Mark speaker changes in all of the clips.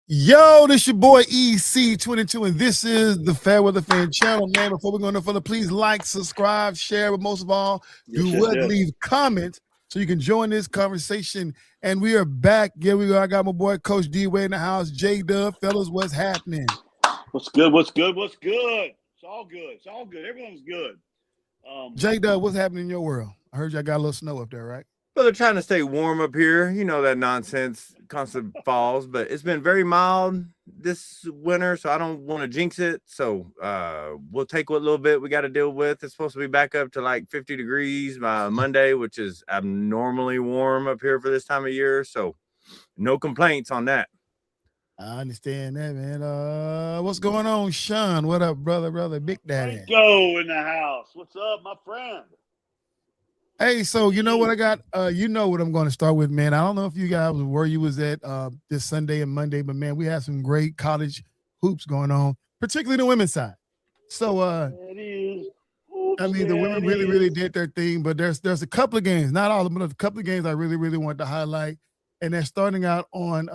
Speaker 1: Yo, this your boy EC22, and this is the FairWeather Fan channel, man. Before we go no further, please like, subscribe, share, but most of all, leave comments so you can join this conversation. And we are back. Yeah, we go. I got my boy Coach D-Way in the house. J-Dub, fellas, what's happening?
Speaker 2: What's good? What's good? What's good? It's all good. It's all good. Everyone's good.
Speaker 1: J-Dub, what's happening in your world? I heard y'all got a little snow up there, right?
Speaker 3: Well, they're trying to stay warm up here. You know that nonsense, constant falls, but it's been very mild this winter, so I don't want to jinx it. So we'll take what little bit we got to deal with. It's supposed to be back up to like 50 degrees by Monday, which is abnormally warm up here for this time of year. So no complaints on that.
Speaker 1: I understand that, man. What's going on, Sean? What up, brother, Big Daddy?
Speaker 2: Go in the house. What's up, my friend?
Speaker 1: Hey, so you know what I got? You know what I'm going to start with, man. I don't know if you guys where you was at this Sunday and Monday, but man, we have some great college hoops going on, particularly the women's side. So I mean, the women really did their thing, but there's a couple of games, not all of them, but a couple of games I really wanted to highlight, and they're starting out on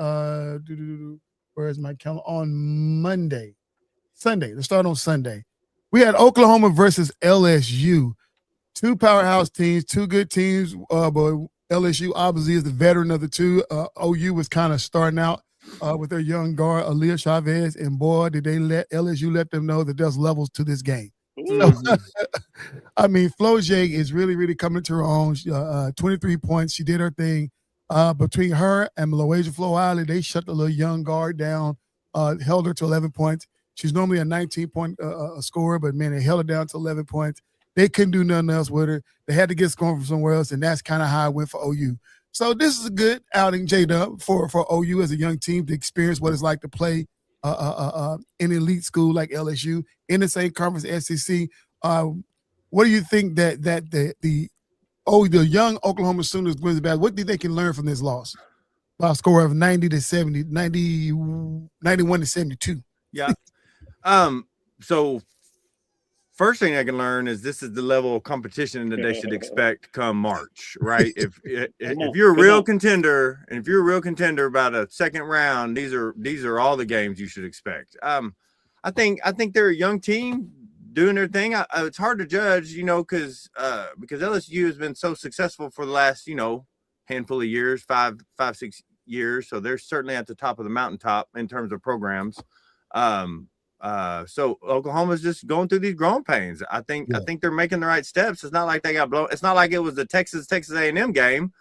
Speaker 1: where's my calendar? On Sunday. They start on Sunday. We had Oklahoma versus LSU. Two powerhouse teams, two good teams, but LSU obviously is the veteran of the two. OU was kind of starting out with their young guard, Aaliyah Chavez, and boy, did they let them know that there's levels to this game. So, I mean, Flau'jae is really coming to her own. 23 points. She did her thing. Between her and Maloasia Flow-Wiley, they shut the little young guard down, held her to 11 points. She's normally a 19-point scorer, but, man, they held her down to 11 points. They couldn't do nothing else with her. They had to get scoring from somewhere else, and that's kind of how it went for OU. So this is a good outing, J-Dub, for OU as a young team to experience what it's like to play in an elite school like LSU in the same conference, SEC. What do you think that the young Oklahoma Sooners women's basketball, what do you think they can learn from this loss? By a score of 91 to 72.
Speaker 3: Yeah. So first thing I can learn is this is the level of competition that they should expect come March, right? If you're a real contender, and if you're a real contender about a second round, these are all the games you should expect. I think they're a young team doing their thing. It's hard to judge, because LSU has been so successful for the last, handful of years, 6 years. So they're certainly at the top of the mountaintop in terms of programs. So Oklahoma's just going through these growing pains. I think they're making the right steps. It's not like they got blown. It's not like it was the Texas A&M game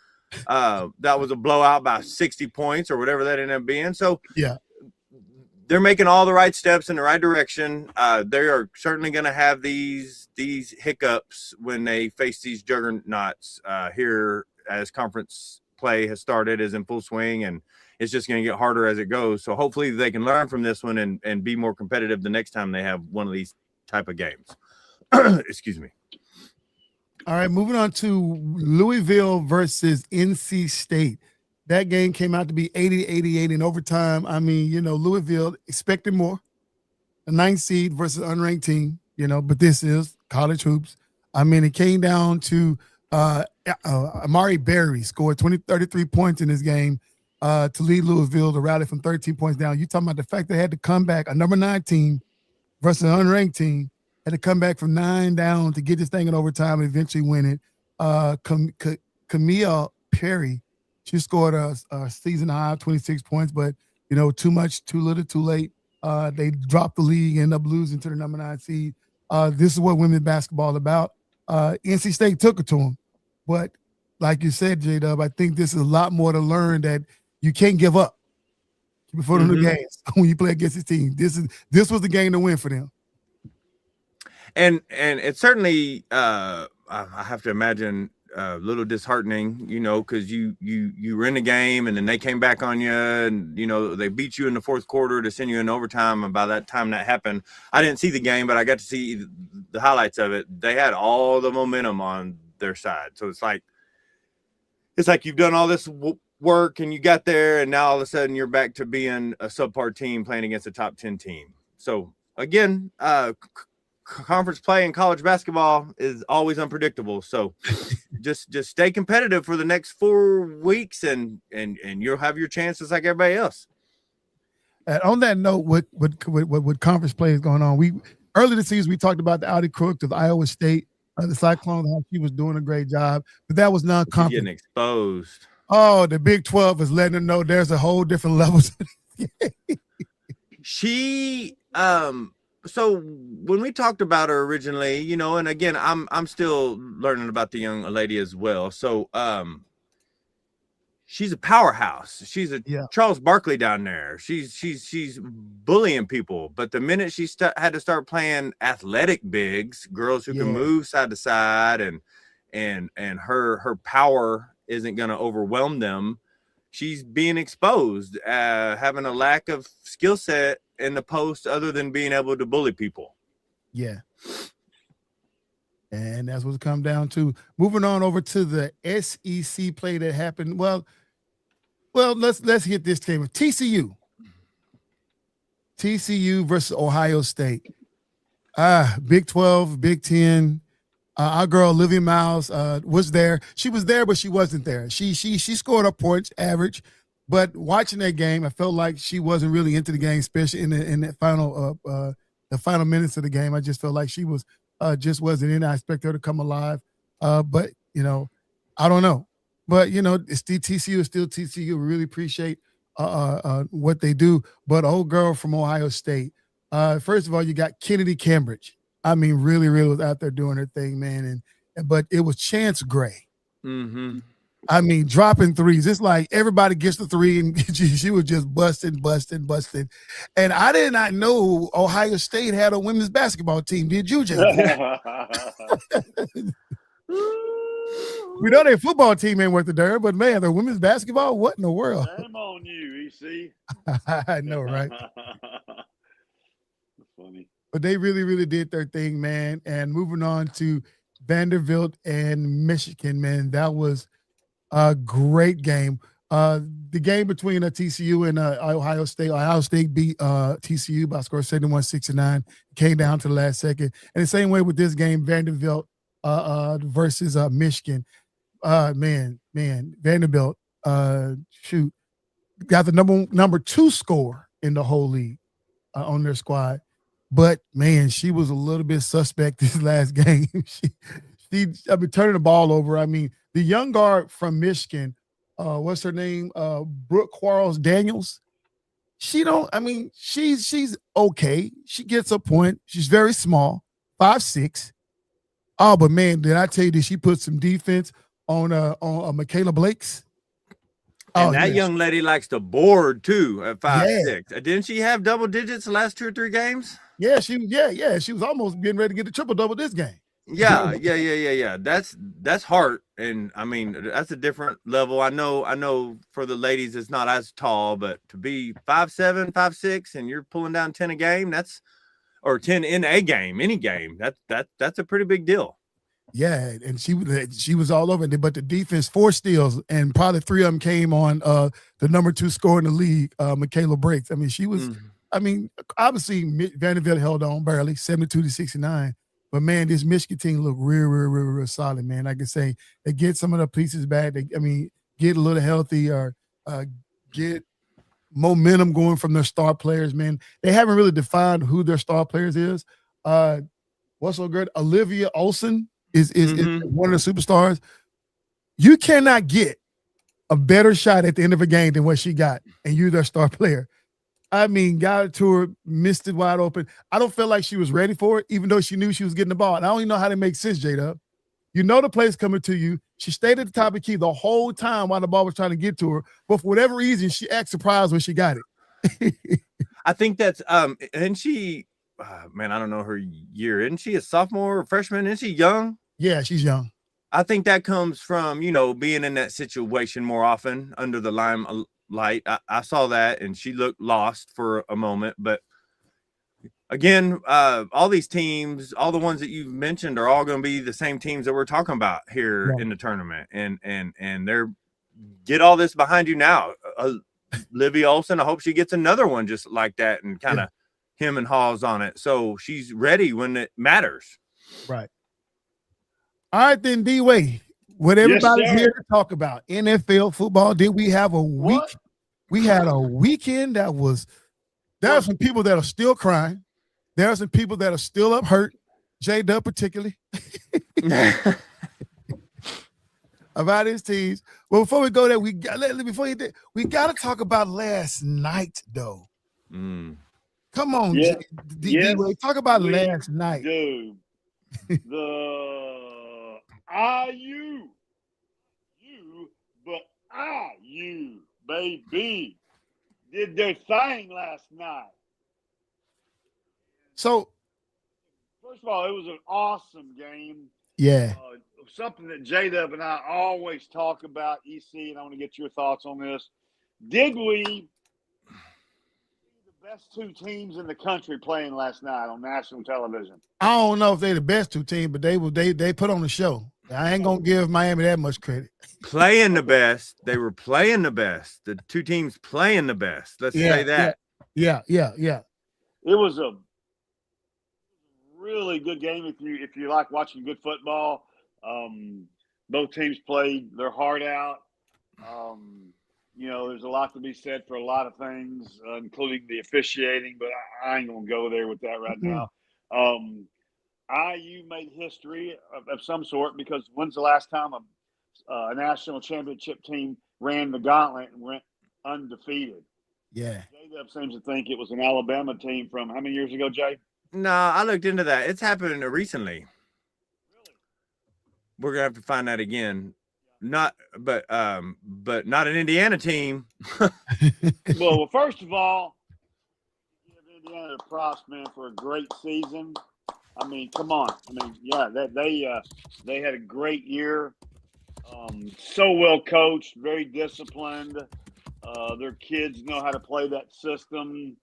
Speaker 3: that was a blowout by 60 points or whatever that ended up being. So
Speaker 1: yeah,
Speaker 3: they're making all the right steps in the right direction. They are certainly going to have these hiccups when they face these juggernauts here as conference play has started, is in full swing, and it's just going to get harder as it goes. So hopefully they can learn from this one and be more competitive the next time they have one of these type of games. Excuse me.
Speaker 1: All right, moving on to Louisville versus NC State. That game came out to be 80-88 in overtime. I mean, Louisville expected more. A 9th seed versus unranked team, but this is college hoops. I mean, it came down to Amari Berry scored 33 points in this game. To lead Louisville to rally from 13 points down. You talking about the fact they had to come back, a number 9 team versus an unranked team, had to come back from 9 down to get this thing in overtime and eventually win it. Camille Perry, she scored a season high 26 points, but, too much, too little, too late. They dropped the league, end up losing to the number 9 seed. This is what women's basketball is about. NC State took it to them, but like you said, J-Dub, I think this is a lot more to learn that you can't give up before the games when you play against this team. This was the game to win for them.
Speaker 3: And it's certainly I have to imagine a little disheartening, because you were in the game and then they came back on you and they beat you in the fourth quarter to send you in overtime. And by that time that happened, I didn't see the game, but I got to see the highlights of it. They had all the momentum on their side, so it's like you've done all this work and you got there, and now all of a sudden you're back to being a subpar team playing against a top 10 team. So again, conference play in college basketball is always unpredictable. So just stay competitive for the next 4 weeks and you'll have your chances like everybody else.
Speaker 1: And on that note, what conference play is going on? We early this season we talked about the Audi Crook of Iowa State, the Cyclones, how she was doing a great job, but that was
Speaker 3: She's
Speaker 1: non-conference.
Speaker 3: getting exposed.
Speaker 1: Oh, the Big 12 is letting them know there's a whole different level.
Speaker 3: She so when we talked about her originally, you know, and again, I'm still learning about the young lady as well. So she's a powerhouse. She's a Charles Barkley down there. She's bullying people. But the minute she had to start playing athletic bigs, girls who can move side to side, and her power isn't going to overwhelm them, she's being exposed, having a lack of skill set in the post other than being able to bully people.
Speaker 1: Yeah. And that's what's come down to. Moving on over to the SEC play that happened. Well, let's hit this game with TCU versus Ohio State. Big 12, Big 10. Our girl Olivia Miles was there. She was there, but she wasn't there. She scored her points average, but watching that game, I felt like she wasn't really into the game, especially in the final minutes of the game. I just felt like she was just wasn't in. I expect her to come alive, but you know, I don't know. But you know, it's TCU is still TCU. We really appreciate what they do. But old girl from Ohio State. First of all, you got Kennedy Cambridge. I mean, really was out there doing her thing, man. But it was Chance Gray.
Speaker 3: Mm-hmm.
Speaker 1: I mean, dropping threes. It's like everybody gets the three, and she was just busting. And I did not know Ohio State had a women's basketball team. Did you, Jay? We know their football team ain't worth the dirt, but man, their women's basketball, what in the world?
Speaker 2: Shame on you, EC.
Speaker 1: I know, right?
Speaker 2: Funny.
Speaker 1: But they really did their thing, man. And moving on to Vanderbilt and Michigan, man, that was a great game. The game between TCU and Ohio State beat TCU by a score of 71-69. Came down to the last second. And the same way with this game, Vanderbilt versus Michigan. Man, Vanderbilt, got the number 2 score in the whole league on their squad. But man, she was a little bit suspect this last game. I mean, turning the ball over. I mean, the young guard from Michigan, what's her name? Brooke Quarles Daniels. She's okay. She gets a point. She's very small, 5'6". Oh, but man, did I tell you that she put some defense on Michaela Blake's?
Speaker 3: And that young lady likes to board too at 5'6". Didn't she have double digits the last 2 or 3 games?
Speaker 1: Yeah, she was almost getting ready to get a triple double this game.
Speaker 3: Yeah. That's hard, and I mean that's a different level. I know for the ladies it's not as tall, but to be 5'7", 5'6", and you're pulling down 10 a game, or 10 in a game, any game, that's a pretty big deal.
Speaker 1: Yeah, and she was all over it. But the defense, 4 steals, and probably 3 of them came on the number 2 scorer in the league, Michaela Breaks. I mean, she was. I mean, obviously Vanderbilt held on barely, 72-69. But man, this Michigan team looked real solid, man. Like I say, they get some of the pieces back. Get a little healthy or get momentum going from their star players, man. They haven't really defined who their star players is. What's so good? Olivia Olsen is one of the superstars. You cannot get a better shot at the end of a game than what she got, and you're their star player. I mean, got it to her, missed it wide open. I don't feel like she was ready for it, even though she knew she was getting the ball. And I don't even know how that makes sense, J-Dub. You know the play's coming to you. She stayed at the top of the key the whole time while the ball was trying to get to her. But for whatever reason, she acted surprised when she got it.
Speaker 3: I think that's and she, man, I don't know her year. Isn't she a sophomore or freshman? Isn't she young?
Speaker 1: Yeah, she's young.
Speaker 3: I think that comes from, being in that situation more often under the limelight. I saw that, and she looked lost for a moment. But again, all these teams, all the ones that you've mentioned, are all going to be the same teams that we're talking about here in the tournament. And they're get all this behind you now. Livy Olsen, I hope she gets another one just like that and kind of him and haws on it. So she's ready when it matters.
Speaker 1: Right. All right, then, D-Way. What everybody's here to talk about, NFL football. Did we have a week? We had a weekend that was There are some people that are still crying. There are some people that are still up hurt. J-Dub particularly. About his teams. Well, before we go there, we got to talk about last night, though. Come on,
Speaker 2: Yeah.
Speaker 1: D-Way, talk about last night.
Speaker 2: Dude, the IU, baby, did their thing last night.
Speaker 1: So,
Speaker 2: first of all, it was an awesome game.
Speaker 1: Yeah.
Speaker 2: Something that J-Dub and I always talk about, EC, and I want to get your thoughts on this. Did we see the best two teams in the country playing last night on national television?
Speaker 1: I don't know if they're the best two teams, but they put on the show. I ain't gonna give Miami that much credit.
Speaker 3: Playing the best. They were playing the best. The two teams playing the best. Let's say that.
Speaker 1: Yeah.
Speaker 2: It was a really good game if you like watching good football. Both teams played their heart out. There's a lot to be said for a lot of things, including the officiating, but I ain't gonna go there with that right now. IU made history of some sort, because when's the last time a national championship team ran the gauntlet and went undefeated?
Speaker 1: Yeah.
Speaker 2: J-Dub seems to think it was an Alabama team from how many years ago, Jay?
Speaker 3: No, I looked into that. It's happened recently.
Speaker 2: Really?
Speaker 3: We're gonna have to find that again. But not an Indiana team.
Speaker 2: Well, first of all, give Indiana props, man, for a great season. I mean, come on. I mean, yeah, they had a great year. So well coached, very disciplined. Their kids know how to play that system.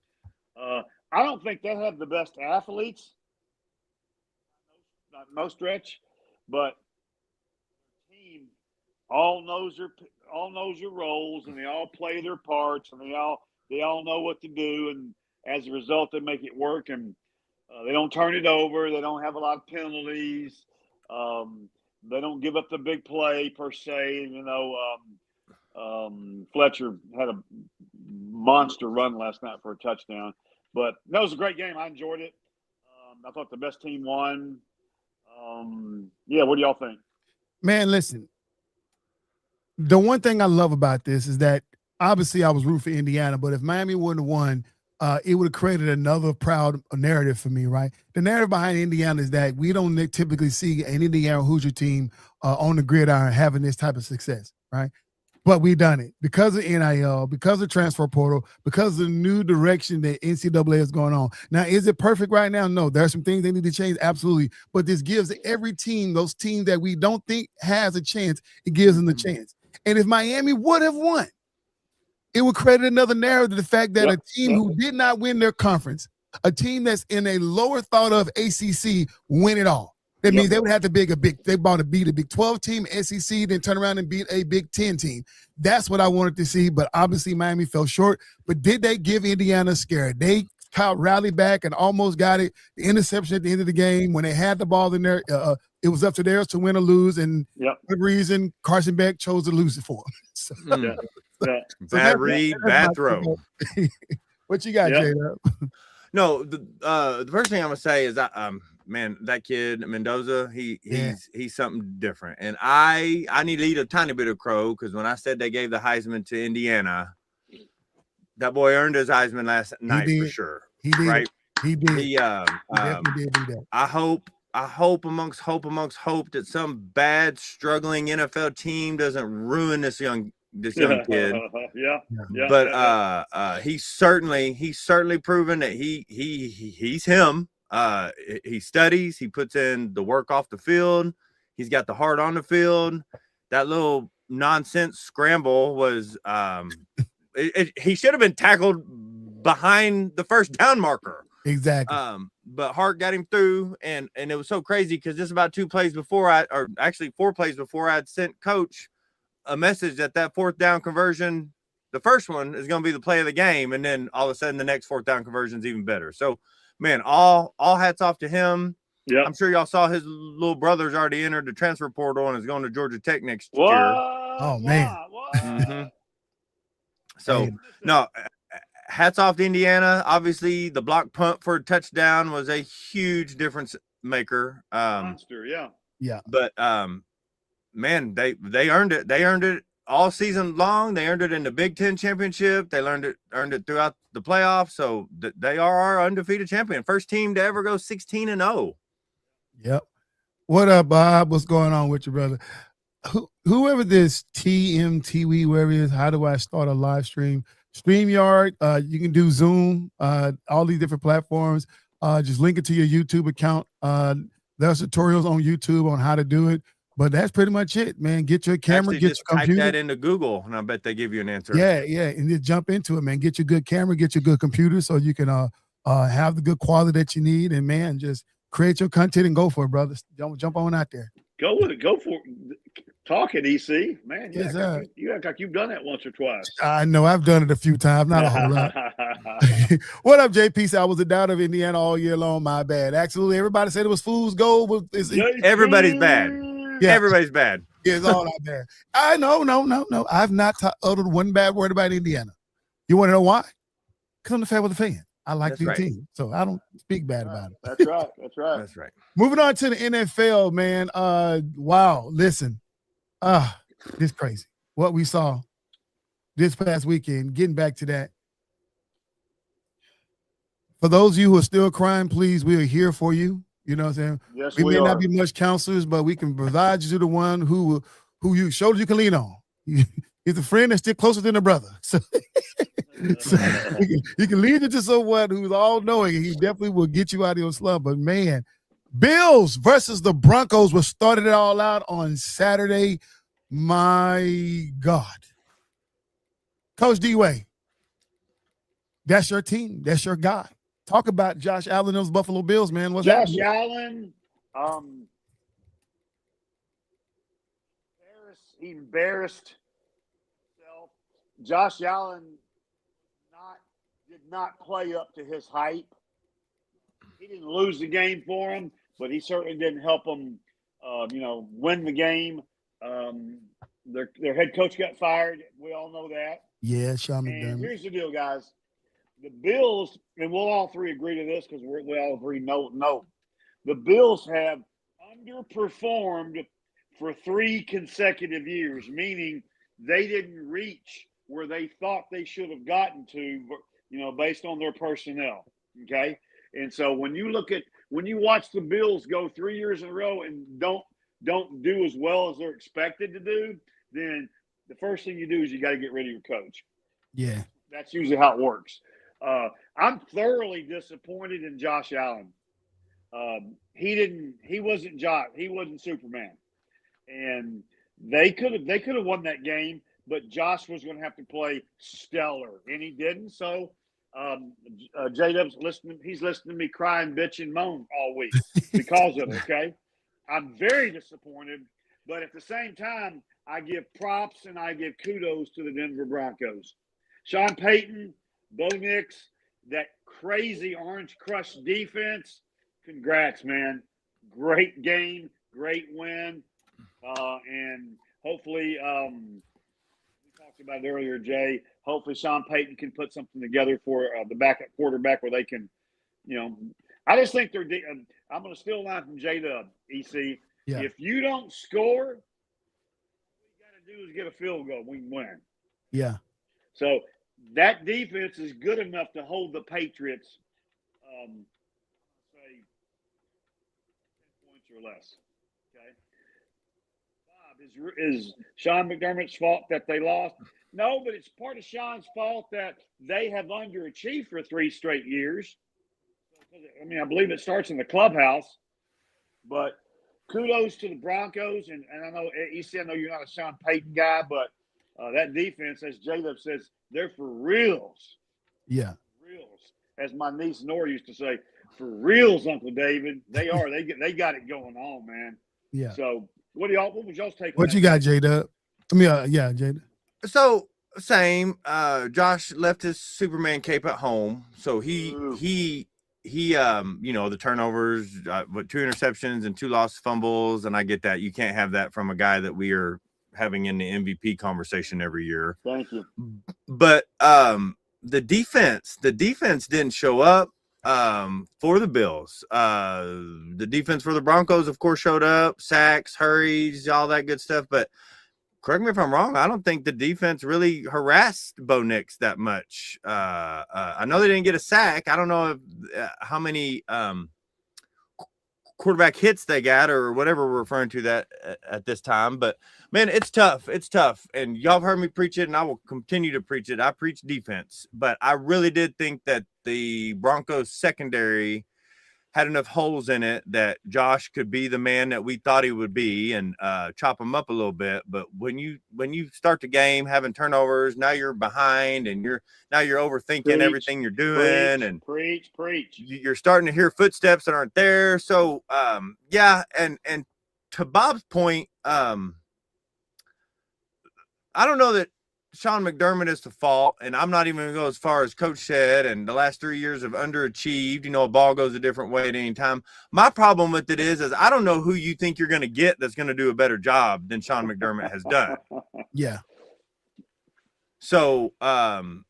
Speaker 2: I don't think they have the best athletes, not no stretch, but their team all knows their roles, and they all play their parts, and they all know what to do, and as a result, they make it work, and they don't turn it over. They don't have a lot of penalties. They don't give up the big play per se. Fletcher had a monster run last night for a touchdown. But that was a great game. I enjoyed it. I thought the best team won. What do y'all think?
Speaker 1: Man, listen. The one thing I love about this is that obviously I was rooting for Indiana, but if Miami wouldn't have won, it would have created another proud narrative for me, right? The narrative behind Indiana is that we don't typically see an Indiana Hoosier team on the gridiron having this type of success, right? But we done it because of NIL, because of transfer portal, because of the new direction that NCAA is going on. Now, is it perfect right now? No, there are some things they need to change, absolutely. But this gives every team, those teams that we don't think has a chance, it gives them the chance. And if Miami would have won, it would create another narrative, the fact that a team who did not win their conference, a team that's in a lower thought of ACC, win it all. That means they would have to beat a Big 12 team, SEC, then turn around and beat a Big 10 team. That's what I wanted to see, but obviously Miami fell short. But did they give Indiana a scare? They rallied back and almost got it. The interception at the end of the game, when they had the ball in there, it was up to theirs to win or lose, and for good reason, Carson Beck chose to lose it for them.
Speaker 3: Bad read, bad throw.
Speaker 1: What you got, J-Dub?
Speaker 3: No, the first thing I'm gonna say is man, that kid Mendoza, he's something different. And I need to eat a tiny bit of crow, because when I said they gave the Heisman to Indiana, that boy earned his Heisman last night for sure.
Speaker 1: He did.
Speaker 3: Right?
Speaker 1: He did.
Speaker 3: He
Speaker 1: definitely did do that.
Speaker 3: I hope amongst hope that some bad struggling NFL team doesn't ruin this young kid. But he's certainly proven that he's him. He studies, he puts in the work off the field, he's got the heart on the field. That little nonsense scramble was he should have been tackled behind the first down marker.
Speaker 1: Exactly.
Speaker 3: But Hart got him through, and it was so crazy because just about 4 plays before I'd sent Coach a message that fourth down conversion, the first one, is going to be the play of the game, and then all of a sudden the next fourth down conversion is even better. So, man, all hats off to him. Yeah, I'm sure y'all saw his little brother's already entered the transfer portal and is going to Georgia Tech next year.
Speaker 1: Oh man.
Speaker 3: So no, hats off to Indiana. Obviously, the block punt for a touchdown was a huge difference maker.
Speaker 2: Monster, yeah.
Speaker 1: Yeah.
Speaker 3: But man, they earned it. They earned it all season long. They earned it in the Big Ten championship. They earned it throughout the playoffs. So they are our undefeated champion. First team to ever go 16-0.
Speaker 1: Yep. What up, Bob? What's going on with you, brother? Whoever this TMTW, wherever it is, how do I start a live stream? StreamYard, you can do Zoom, all these different platforms. Just link it to your YouTube account. There's tutorials on YouTube on how to do it. But that's pretty much it, man. Get your camera,
Speaker 3: Actually,
Speaker 1: get
Speaker 3: just
Speaker 1: your computer.
Speaker 3: type that into Google, and I bet they give you an answer.
Speaker 1: Yeah, and just jump into it, man. Get your good camera, get your good computer, so you can have the good quality that you need. And man, just create your content and go for it, brother. Jump on out there.
Speaker 2: Go with it. Go for it. Talk it, EC. Man,
Speaker 1: Yes,
Speaker 2: you act like you've done that once or twice.
Speaker 1: I know I've done it a few times, not a whole lot. What up, JP? I was a doubter of Indiana all year long. My bad. Absolutely. Everybody said it was fool's gold.
Speaker 3: Everybody's bad.
Speaker 1: Yeah.
Speaker 3: Everybody's bad.
Speaker 1: It's all out there. I know. No. I've not uttered one bad word about Indiana. You want to know why? Because I'm the FairWeather fan. I like the team, so I don't speak bad about it.
Speaker 2: That's right.
Speaker 3: That's right.
Speaker 1: Moving on to the NFL, man. Wow. Listen, this crazy. What we saw this past weekend, getting back to that. For those of you who are still crying, please, we are here for you. You know what I'm saying?
Speaker 2: Yes,
Speaker 1: we may
Speaker 2: are.
Speaker 1: not be much counselors, but we can provide you to the one who you shoulder you can lean on. He's a friend that's still closer than a brother. So, you can lead you to someone who's all knowing, and he definitely will get you out of your slump. But man, Bills versus the Broncos was started it all out on Saturday. My God. Coach D-Way, that's your team. That's your guy. Talk about Josh Allen and those Buffalo Bills, man. What's
Speaker 2: Josh
Speaker 1: happening?
Speaker 2: Allen, he embarrassed himself. Josh Allen did not play up to his hype. He didn't lose the game for him, but he certainly didn't help them, win the game. Their head coach got fired. We all know that.
Speaker 1: Yeah, Sean
Speaker 2: And
Speaker 1: McDermott.
Speaker 2: here's the deal, guys. The Bills, and we'll all three agree to this because we all agree no. The Bills have underperformed for 3 consecutive years, meaning they didn't reach where they thought they should have gotten to, based on their personnel. Okay. And so when you watch the Bills go 3 years in a row and don't do as well as they're expected to do, then the first thing you do is you got to get rid of your coach.
Speaker 1: Yeah.
Speaker 2: That's usually how it works. I'm thoroughly disappointed in Josh Allen. He wasn't Superman. And they could have won that game, but Josh was going to have to play stellar, and he didn't. So J-Dub's listening. He's listening to me cry and bitch and moan all week because of it, okay? I'm very disappointed, but at the same time, I give props and I give kudos to the Denver Broncos. Sean Payton, Bo Nix, that crazy Orange Crush defense, congrats, man. Great game, great win. And hopefully, we talked about it earlier, Jay, hopefully Sean Payton can put something together for the backup quarterback where they can, I just think I'm going to steal a line from J-Dub, EC.
Speaker 1: Yeah.
Speaker 2: If you don't score, what you got to do is get a field goal. We can win.
Speaker 1: Yeah.
Speaker 2: So that defense is good enough to hold the Patriots, say 10 points or less. Okay. Bob, is Sean McDermott's fault that they lost? No, but it's part of Sean's fault that they have underachieved for 3 straight years. I believe it starts in the clubhouse, but kudos to the Broncos. And I know, EC, I know you're not a Sean Payton guy, but that defense, as J-Dub says, they're for reals.
Speaker 1: Yeah.
Speaker 2: Reals. As my niece Nora used to say, for reals, Uncle David. They are. They got it going on, man.
Speaker 1: Yeah.
Speaker 2: So what was y'all's take?
Speaker 1: What you got, J-Dub? Yeah, J-Dub.
Speaker 3: So same. Josh left his Superman cape at home, so he the turnovers, 2 interceptions and 2 lost fumbles, and I get that. You can't have that from a guy that we are having in the MVP conversation every year.
Speaker 2: Thank you.
Speaker 3: But the defense didn't show up for the Bills. The defense for the Broncos, of course, showed up, sacks, hurries, all that good stuff. But correct me if I'm wrong, I don't think the defense really harassed Bo Nix that much. I know they didn't get a sack. I don't know if, how many quarterback hits they got or whatever we're referring to that at this time. But, man, it's tough. It's tough. And y'all have heard me preach it, and I will continue to preach it. I preach defense. But I really did think that the Broncos secondary had enough holes in it that Josh could be the man that we thought he would be and chop him up a little bit. But when you start the game having turnovers, now you're behind and you're overthinking everything you're doing. And
Speaker 2: preach.
Speaker 3: You're starting to hear footsteps that aren't there. So yeah, and to Bob's point, I don't know that Sean McDermott is the fault, and I'm not even going to go as far as Coach said, and the last 3 years have underachieved. You know, a ball goes a different way at any time. My problem with it is I don't know who you think you're going to get that's going to do a better job than Sean McDermott has done.
Speaker 1: Yeah.
Speaker 3: So, and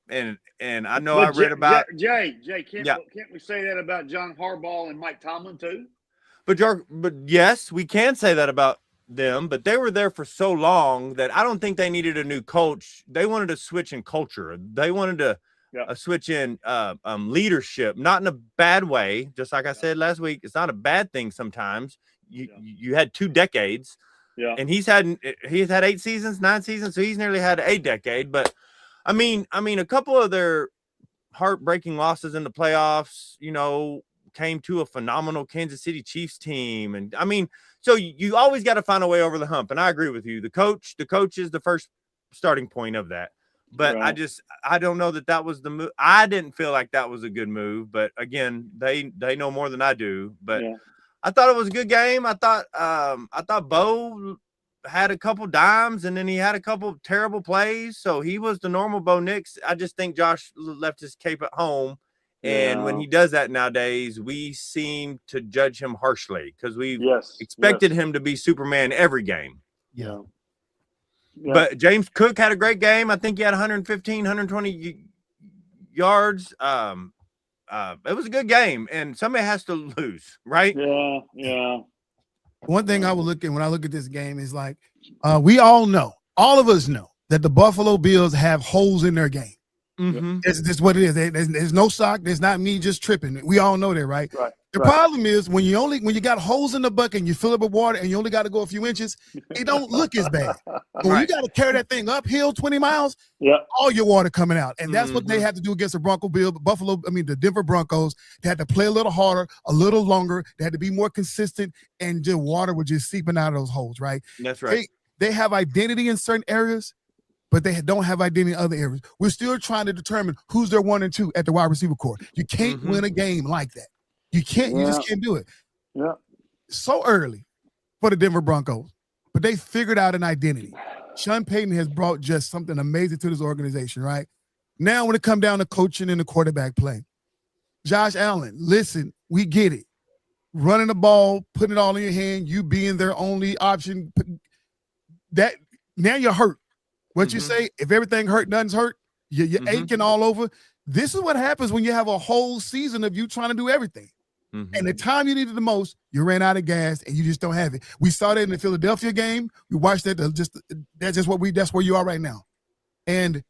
Speaker 3: I know I read about
Speaker 2: Jay. Can't we say that about John Harbaugh and Mike Tomlin too?
Speaker 3: But yes, we can say that about them, but they were there for so long that I don't think they needed a new coach. They wanted a switch in culture. They wanted to a switch in leadership, not in a bad way. Just like I said last week, it's not a bad thing. Sometimes you had 2 decades, and he's had 8 seasons, 9 seasons, so he's nearly had a decade. But I mean, a couple of their heartbreaking losses in the playoffs, you know, came to a phenomenal Kansas City Chiefs team, and I mean. So you always got to find a way over the hump, and I agree with you. The coach is the first starting point of that. But right. I don't know that was the move. I didn't feel like that was a good move. But again, they know more than I do. But I thought it was a good game. I thought Bo had a couple dimes, and then he had a couple terrible plays. So he was the normal Bo Nix. I just think Josh left his cape at home. And when he does that nowadays, we seem to judge him harshly because we've expected him to be Superman every game.
Speaker 1: Yeah.
Speaker 3: But James Cook had a great game. I think he had 115, 120 yards. It was a good game, and somebody has to lose, right?
Speaker 2: Yeah.
Speaker 1: One thing I would look at when I look at this game is like we all of us know that the Buffalo Bills have holes in their game.
Speaker 3: Mm-hmm.
Speaker 1: It's just what it is. There's no sock. There's not me just tripping. We all know that, right? The problem is when you got holes in the bucket and you fill it with water and you only got to go a few inches, it don't look as bad. But when you got to carry that thing uphill 20 miles, all your water coming out. And that's what they had to do against the Denver Broncos. They had to play a little harder, a little longer. They had to be more consistent, and the water was just seeping out of those holes, right?
Speaker 3: That's right.
Speaker 1: They have identity in certain areas, but they don't have identity in other areas. We're still trying to determine who's their 1 and 2 at the wide receiver core. You can't win a game like that. You can't. You just can't do it.
Speaker 2: Yeah.
Speaker 1: So early for the Denver Broncos, but they figured out an identity. Sean Payton has brought just something amazing to this organization, right? Now when it comes down to coaching and the quarterback play, Josh Allen, listen, we get it. Running the ball, putting it all in your hand, you being their only option. That now you're hurt. What you say, if everything hurt, nothing's hurt, you're aching all over. This is what happens when you have a whole season of you trying to do everything. And the time you needed the most, you ran out of gas and you just don't have it. We saw that in the Philadelphia game. We watched that. That's where you are right now. And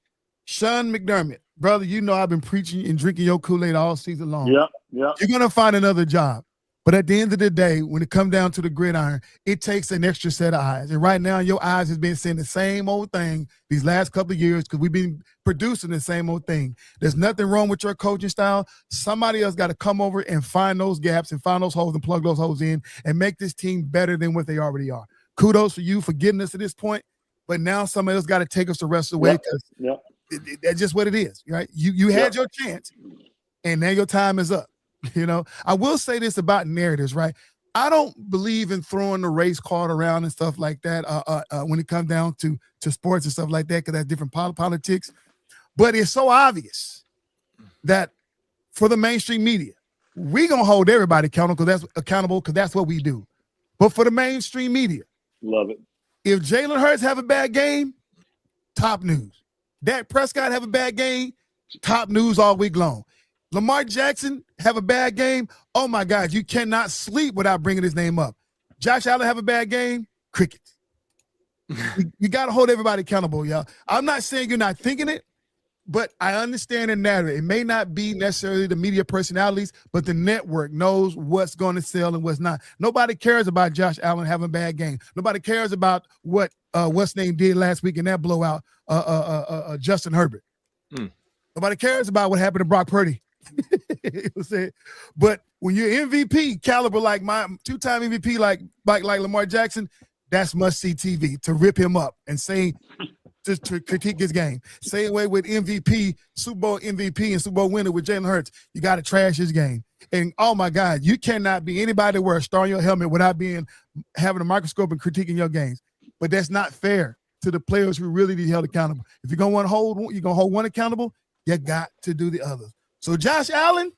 Speaker 1: Sean McDermott, brother, you know I've been preaching and drinking your Kool-Aid all season long.
Speaker 2: Yeah.
Speaker 1: You're going to find another job. But at the end of the day, when it comes down to the gridiron, it takes an extra set of eyes. And right now, your eyes has been saying the same old thing these last couple of years because we've been producing the same old thing. There's nothing wrong with your coaching style. Somebody else got to come over and find those gaps and find those holes and plug those holes in and make this team better than what they already are. Kudos for you for getting us to this point. But now somebody else got to take us the rest of the way because that's just what it is, right? You had your chance, and now your time is up. You know, I will say this about narratives, right? I don't believe in throwing the race card around and stuff like that when it comes down to sports and stuff like that, because that's different politics. But it's so obvious that for the mainstream media, we're going to hold everybody accountable because that's what we do. But for the mainstream media,
Speaker 2: love it.
Speaker 1: If Jalen Hurts have a bad game, top news. Dak Prescott have a bad game, top news all week long. Lamar Jackson have a bad game. Oh my God, you cannot sleep without bringing his name up. Josh Allen have a bad game. Crickets. You got to hold everybody accountable, y'all. I'm not saying you're not thinking it, but I understand the narrative. It may not be necessarily the media personalities, but the network knows what's going to sell and what's not. Nobody cares about Josh Allen having a bad game. Nobody cares about what what's name did last week in that blowout, Justin Herbert. Nobody cares about what happened to Brock Purdy. But when you're MVP caliber like my two-time MVP like Lamar Jackson, that's must-see TV to rip him up and say to critique his game. Same way with MVP, Super Bowl MVP and Super Bowl winner with Jalen Hurts. You got to trash his game. And oh my God, you cannot be anybody that wear a star on your helmet without having a microscope and critiquing your games. But that's not fair to the players who really need held accountable. If you're gonna hold one accountable, you got to do the others. So Josh Allen,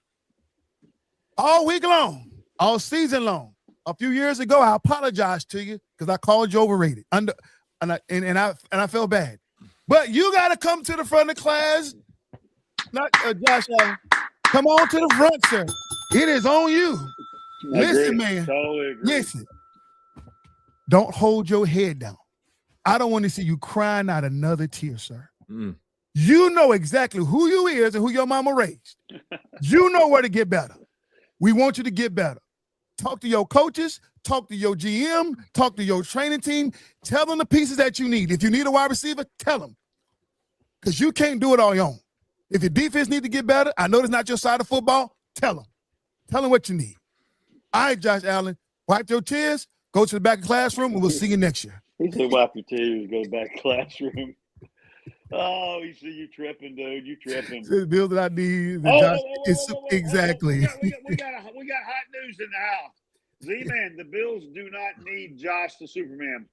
Speaker 1: all week long, all season long. A few years ago, I apologized to you because I called you overrated. And I felt bad. But you got to come to the front of the class. Not Josh Allen. Come on to the front, sir. It is on you. Listen, man.
Speaker 2: Totally agree.
Speaker 1: Listen. Don't hold your head down. I don't want to see you crying out another tear, sir. You know exactly who you is and who your mama raised. You know where to get better. We want you to get better. Talk to your coaches, talk to your GM, talk to your training team. Tell them the pieces that you need. If you need a wide receiver, tell them. Because you can't do it all your own. If your defense needs to get better, I know it's not your side of football, tell them. Tell them what you need. All right, Josh Allen, wipe your tears, go to the back of the classroom, and we'll see you next year.
Speaker 2: He said wipe your tears, go back to the classroom. Oh, you see you tripping, dude. You tripping.
Speaker 1: The bill that I need. Exactly.
Speaker 2: We got hot news in the house. Z-Man, the Bills do not need Josh the Superman.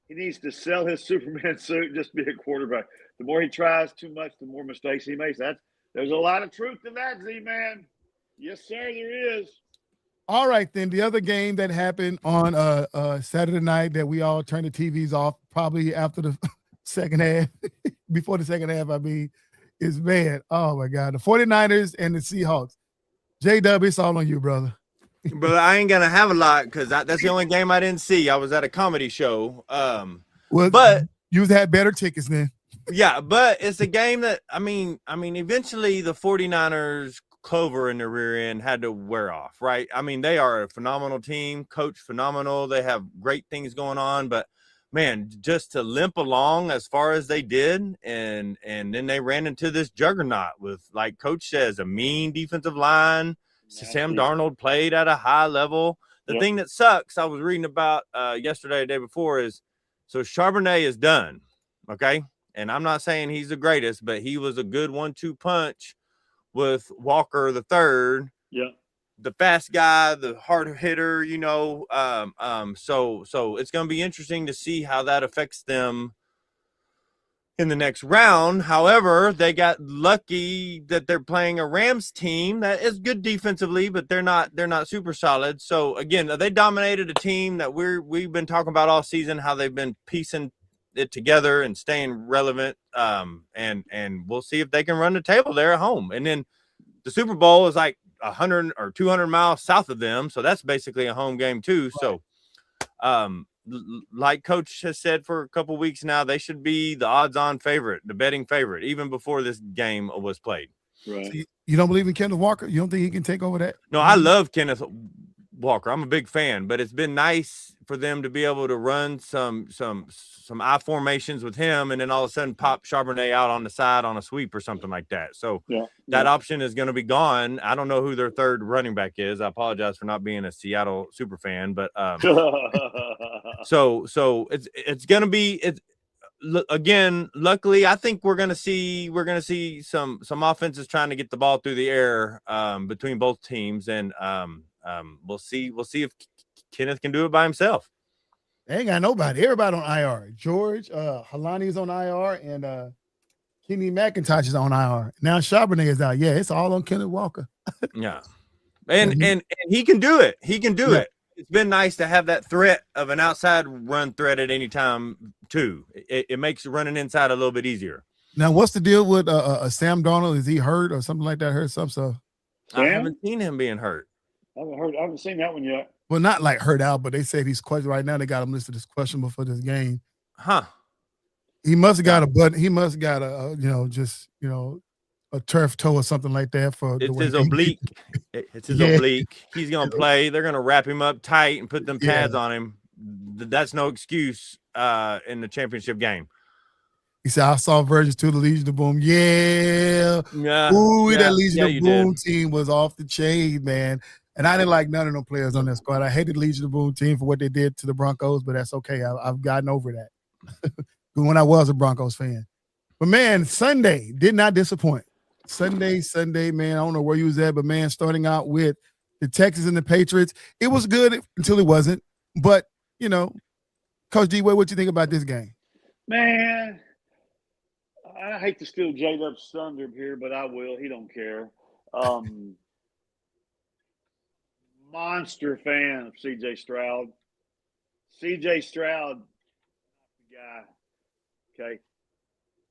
Speaker 2: He needs to sell his Superman suit and just be a quarterback. The more he tries too much, the more mistakes he makes. There's a lot of truth to that, Z-Man. Yes, sir, there is.
Speaker 1: All right, then. The other game that happened on Saturday night that we all turned the TVs off probably after the second half, before the second half, is man. Oh, my God. The 49ers and the Seahawks. J-Dub, it's all on you, brother.
Speaker 3: But I ain't going to have a lot because that's the only game I didn't see. I was at a comedy show. But
Speaker 1: you had better tickets then.
Speaker 3: Yeah, but it's a game that, I mean, eventually the 49ers clover in the rear end had to wear off, right? I mean, they are a phenomenal team, coach phenomenal. They have great things going on, but man, just to limp along as far as they did, and then they ran into this juggernaut with, like Coach says, a mean defensive line. Sam Darnold played at a high level. The thing that sucks, I was reading about yesterday, the day before, is so Charbonnet is done, okay? And I'm not saying he's the greatest, but he was a good 1-2 punch with Walker the third.
Speaker 2: Yeah.
Speaker 3: The fast guy, the hard hitter, so it's going to be interesting to see how that affects them in the next round. However, they got lucky that they're playing a Rams team that is good defensively, but they're not super solid. So again, they dominated a team that we've been talking about all season, how they've been piecing it together and staying relevant. And we'll see if they can run the table there at home. And then the Super Bowl is like 100 or 200 miles south of them, so that's basically a home game too. Right. So like Coach has said for a couple weeks now, they should be the odds-on favorite, the betting favorite, even before this game was played.
Speaker 2: Right.
Speaker 1: So you don't believe in Kenneth Walker? You don't think he can take over that?
Speaker 3: No, I love Kenneth Walker. I'm a big fan, but it's been nice for them to be able to run some I formations with him, and then all of a sudden pop Charbonnet out on the side on a sweep or something like that. So that option is going to be gone. I don't know who their third running back is. I apologize for not being a Seattle super fan, but so it's going to be again. Luckily, I think we're going to see some offenses trying to get the ball through the air between both teams, and we'll see if Kenneth can do it by himself.
Speaker 1: They ain't got nobody. Everybody on IR. George, Halani is on IR, and Kenny McIntosh is on IR. Now Charbonnet is out. Yeah, it's all on Kenneth Walker.
Speaker 3: Yeah. And he can do it. He can do it. It's been nice to have that threat of an outside run threat at any time, too. It makes running inside a little bit easier.
Speaker 1: Now, what's the deal with Sam Darnold? Is he hurt or something like that? I heard something. So
Speaker 3: I haven't seen him being hurt.
Speaker 2: I haven't seen that one yet.
Speaker 1: Well, not like hurt out, but they said he's questionable right now. They got him listed as questionable for this game.
Speaker 3: Huh?
Speaker 1: He must have got a button. He must have got a turf toe or something like that for.
Speaker 3: It's his oblique. It's his oblique. He's gonna play. They're gonna wrap him up tight and put them pads on him. That's no excuse in the championship game.
Speaker 1: He said, I saw versions 2 of the Legion of Boom. That Legion of Boom team was off the chain, man. And I didn't like none of them players on that squad. I hated the Legion of Boom team for what they did to the Broncos, but that's okay. I've gotten over that when I was a Broncos fan. But, man, Sunday did not disappoint. Sunday, man, I don't know where you was at, but, man, starting out with the Texans and the Patriots, it was good until it wasn't. But, Coach D-Way, what you think about this game?
Speaker 2: Man, I hate to steal J-Dub's thunder here, but I will. He don't care. Monster fan of C.J. Stroud. C.J. Stroud, the guy. Okay.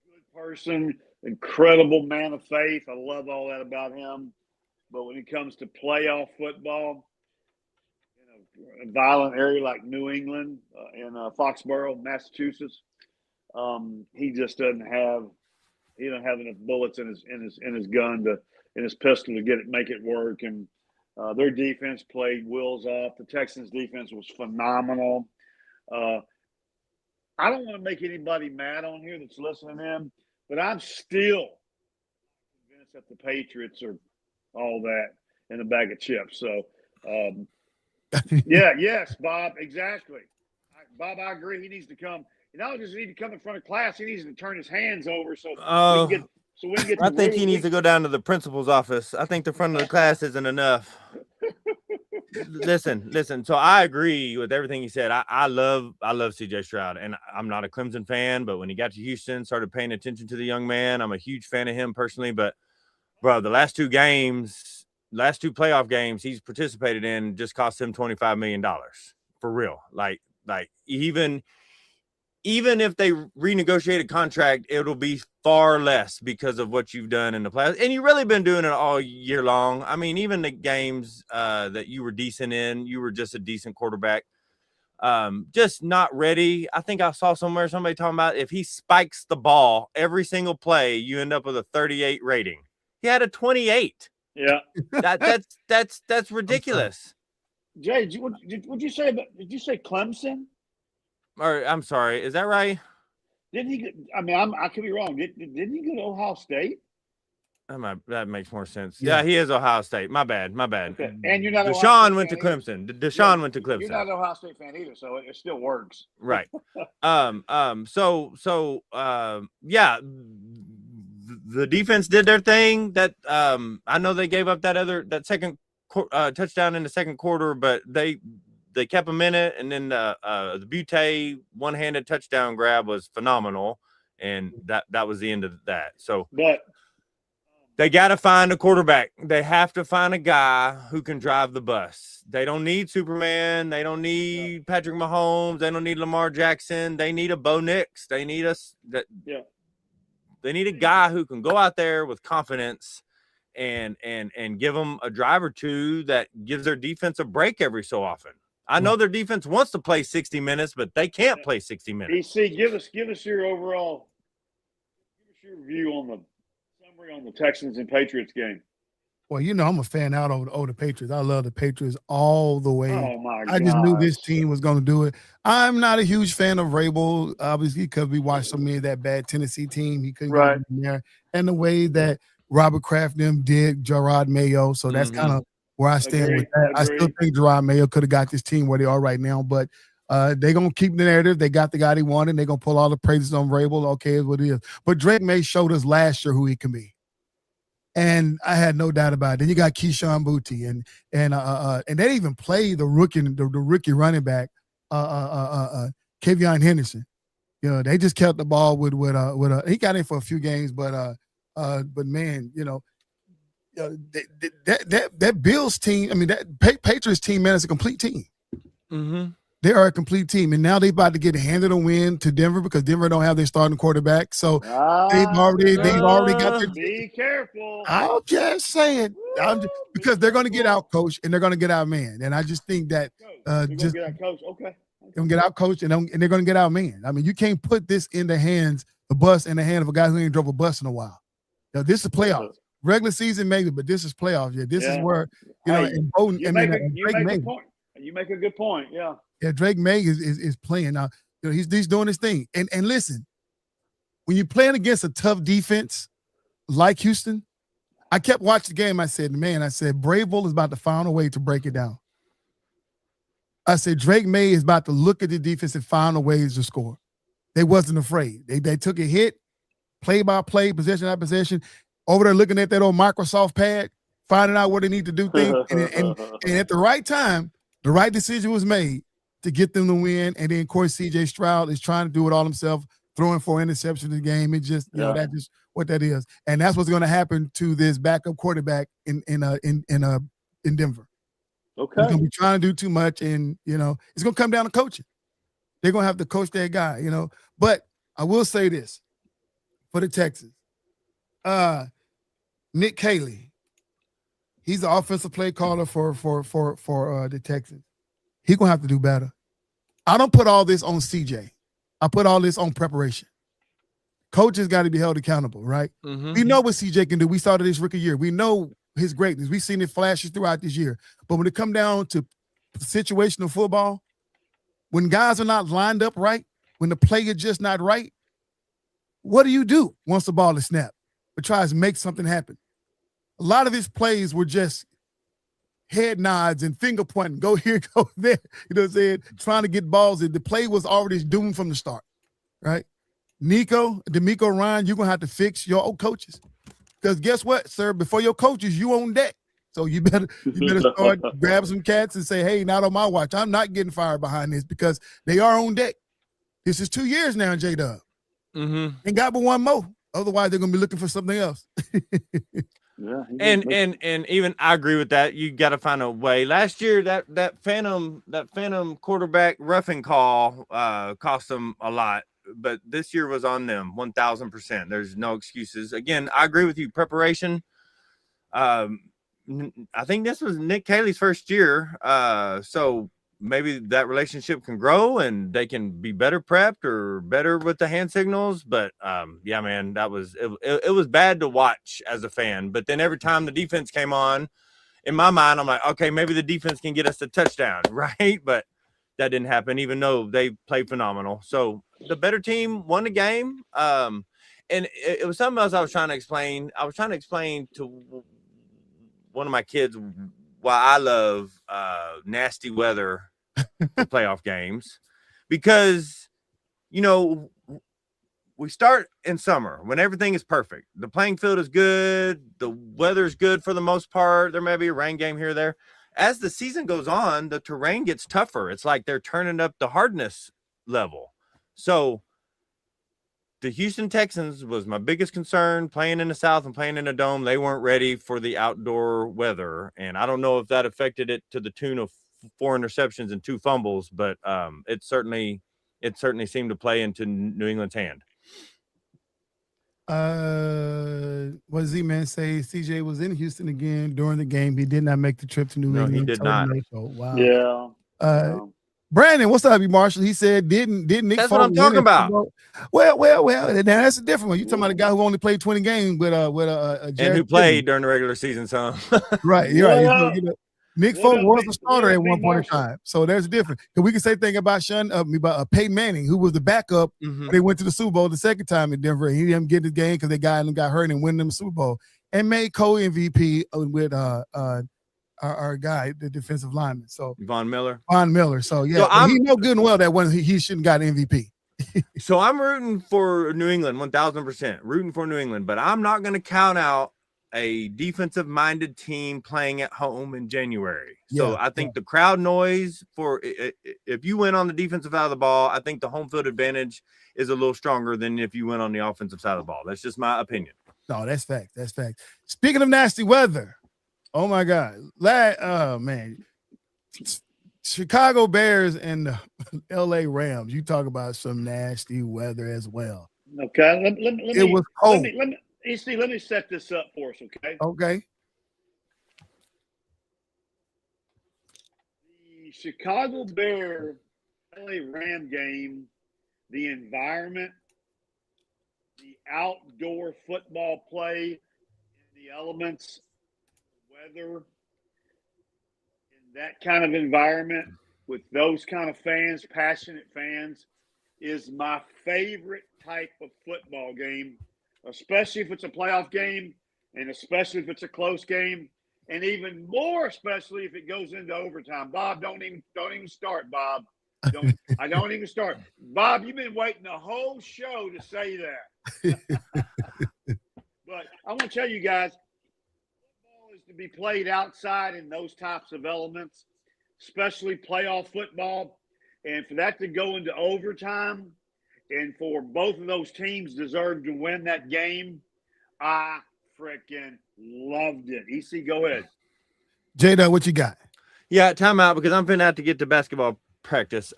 Speaker 2: Good person, incredible man of faith. I love all that about him. But when it comes to playoff football, in a violent area like New England, in Foxborough, Massachusetts, he just doesn't have enough bullets in his gun in his pistol to make it work. And their defense played wheels off. The Texans' defense was phenomenal. I don't want to make anybody mad on here that's listening in, but I'm still convinced that the Patriots are all that in a bag of chips. So, yes, Bob, exactly. Bob, I agree. He needs to come. Not just need to come in front of class, he needs to turn his hands over so we can get.
Speaker 3: I think he needs to go down to the principal's office. I think the front of the class isn't enough. Listen. So I agree with everything he said. I love C.J. Stroud, and I'm not a Clemson fan, but when he got to Houston, started paying attention to the young man. I'm a huge fan of him personally, but bro, the last two playoff games he's participated in just cost him $25 million for real. Like even if they renegotiate a contract, it'll be far less because of what you've done in the playoffs. And you've really been doing it all year long. I mean, even the games that you were decent in, you were just a decent quarterback. Just not ready. I think I saw somewhere somebody talking about if he spikes the ball every single play, you end up with a 38 rating. He had a 28.
Speaker 2: Yeah.
Speaker 3: That's ridiculous.
Speaker 2: Jay, did you say Clemson?
Speaker 3: Or I'm sorry, is that right?
Speaker 2: Didn't he? I could be wrong. Didn't he go to Ohio State?
Speaker 3: That makes more sense. Yeah, he is Ohio State. My bad.
Speaker 2: Okay. And you're not.
Speaker 3: Deshaun went to Clemson. Deshaun went to Clemson.
Speaker 2: You're not an Ohio State fan either, so it still works.
Speaker 3: Right. The defense did their thing. That I know they gave up that second touchdown in the second quarter, but they kept them in it, and then the Butte one-handed touchdown grab was phenomenal, and that was the end of that. So,
Speaker 2: but
Speaker 3: they got to find a quarterback. They have to find a guy who can drive the bus. They don't need Superman. They don't need Patrick Mahomes. They don't need Lamar Jackson. They need a Bo Nix. They need They need a guy who can go out there with confidence and give them a drive or two that gives their defense a break every so often. I know their defense wants to play 60 minutes, but they can't play 60 minutes.
Speaker 2: EC, give us your view on the summary on the Texans and Patriots game.
Speaker 1: Well, I'm a fan out over the Patriots. I love the Patriots all the way.
Speaker 2: Oh my God!
Speaker 1: I just knew this team was going to do it. I'm not a huge fan of Vrabel, obviously, because we watched so many of that bad Tennessee team. He couldn't get in there, and the way that Robert Kraft them did Gerard Mayo. So that's kind of where I stand with that. I still think Gerard Mayo could have got this team where they are right now, but they're going to keep the narrative. They got the guy they wanted. They're going to pull all the praises on Vrabel. Okay, is what it is. But Drake May showed us last year who he can be. And I had no doubt about it. Then you got Keyshawn Boutte, and they even played the rookie running back, Kavion Henderson. They just kept the ball with he got in for a few games, but man, that Bills team, that Patriots team, man, is a complete team.
Speaker 3: Mm-hmm.
Speaker 1: They are a complete team, and now they about to get handed a win to Denver because Denver don't have their starting quarterback. So they've already got their.
Speaker 2: Be careful.
Speaker 1: I'm just saying, because they're going to get out coached and they're going to get out man, and I just think that
Speaker 2: just get out coached. Okay,
Speaker 1: they're going to get out coached and they're going to get out man. I mean, you can't put this in the hands, the bus in the hand of a guy who ain't drove a bus in a while. Now, this is playoffs. Regular season maybe, but this is playoffs. Yeah, this is where and Bowden.
Speaker 2: You make a point. You make a good point. Yeah.
Speaker 1: Yeah, Drake May is playing now. He's doing his thing. And listen, when you're playing against a tough defense like Houston, I kept watching the game. I said, Bravo is about to find a way to break it down. I said, Drake May is about to look at the defense and find a way to score. They wasn't afraid. They took a hit, play by play, possession by possession, over there looking at that old Microsoft pad, finding out what they need to do things. and at the right time, the right decision was made to get them to win. And then, of course, C.J. Stroud is trying to do it all himself, throwing 4 interceptions in the game. It just, that's just what that is. And that's what's going to happen to this backup quarterback in Denver.
Speaker 2: Okay.
Speaker 1: He's going to be trying to do too much, and, it's going to come down to coaching. They're going to have to coach that guy, But I will say this for the Texans. Nick Caley, he's the offensive play caller for the Texans. He's going to have to do better. I don't put all this on CJ. I put all this on preparation. Coaches got to be held accountable, right? Mm-hmm. We know what CJ can do. We started this rookie year. We know his greatness. We've seen it flashes throughout this year. But when it comes down to situational football, when guys are not lined up right, when the play is just not right, what do you do once the ball is snapped? But tries to make something happen. A lot of his plays were just head nods and finger pointing, go here, go there, trying to get balls in. The play was already doomed from the start, right? DeMeco Ryan, you're going to have to fix your old coaches. Because guess what, sir? Before your coaches, you on deck. So you better start grab some cats and say, hey, not on my watch. I'm not getting fired behind this because they are on deck. This is 2 years now, J-Dub. Mm-hmm. And got but one more. Otherwise, they're going to be looking for something else.
Speaker 3: Yeah, and even I agree with that. You got to find a way. Last year, that phantom quarterback roughing call cost them a lot, but this year was on them 1,000%. There's no excuses. Again, I agree with you. Preparation. I think this was Nick Caley's first year, so maybe that relationship can grow and they can be better prepped or better with the hand signals. But yeah, man, it was bad to watch as a fan. But then every time the defense came on, in my mind, I'm like, okay, maybe the defense can get us a touchdown, right? But that didn't happen, even though they played phenomenal. So the better team won the game. And it was something else I was trying to explain. I was trying to explain to one of my kids why I love nasty weather for playoff games, because we start in summer when everything is perfect. The playing field is good, the weather's good for the most part. There may be a rain game here or there. As the season goes on, the terrain gets tougher. It's like they're turning up the hardness level. So the Houston Texans was my biggest concern, playing in the South and playing in a dome. They weren't ready for the outdoor weather. And I don't know if that affected it to the tune of 4 interceptions and 2 fumbles, but it certainly seemed to play into New England's hand.
Speaker 1: What does Z-Man say? CJ was in Houston again during the game. He did not make the trip to New England.
Speaker 3: No, he did not.
Speaker 1: Wow.
Speaker 2: Yeah.
Speaker 1: Brandon, what's up, Marshall? He said, didn't Nick?
Speaker 3: That's what I'm talking about.
Speaker 1: Well. Now that's a different one. You're talking about a guy who only played 20 games with
Speaker 3: and who played during the regular season, son.
Speaker 1: Right. You're right. Nick Folk was a starter at one point in time, so there's a difference. Because we can say thing about Peyton Manning, who was the backup when they went to the Super Bowl the second time in Denver. He didn't get the game because they got hurt and win them the Super Bowl, and made co-MVP with our guy, the defensive lineman. So
Speaker 3: Von Miller.
Speaker 1: So yeah, he know good and well that he shouldn't got MVP.
Speaker 3: So I'm rooting for New England, 1,000%. Rooting for New England, but I'm not going to count out a defensive-minded team playing at home in January. So I think the crowd noise if you win on the defensive side of the ball, I think the home field advantage is a little stronger than if you win on the offensive side of the ball. That's just my opinion.
Speaker 1: No, that's fact. Speaking of nasty weather, oh my God, oh man, Chicago Bears and the LA Rams. You talk about some nasty weather as well.
Speaker 2: Okay.
Speaker 1: It was cold.
Speaker 2: Let me set this up for us, okay?
Speaker 1: Okay.
Speaker 2: The Chicago Bear LA Ram game, the environment, the outdoor football play, the elements, the weather, in that kind of environment with those kind of fans, passionate fans, is my favorite type of football game, especially if it's a playoff game and especially if it's a close game, and even more especially if it goes into overtime. Bob, don't even start, Bob. I don't even start. Bob, you've been waiting the whole show to say that. But I want to tell you guys, football is to be played outside in those types of elements, especially playoff football. And for that to go into overtime and for both of those teams deserve to win that game, I freaking loved it. EC, go ahead.
Speaker 1: J-Dub, what you got?
Speaker 3: Yeah, timeout because I'm finna have to get to basketball practice.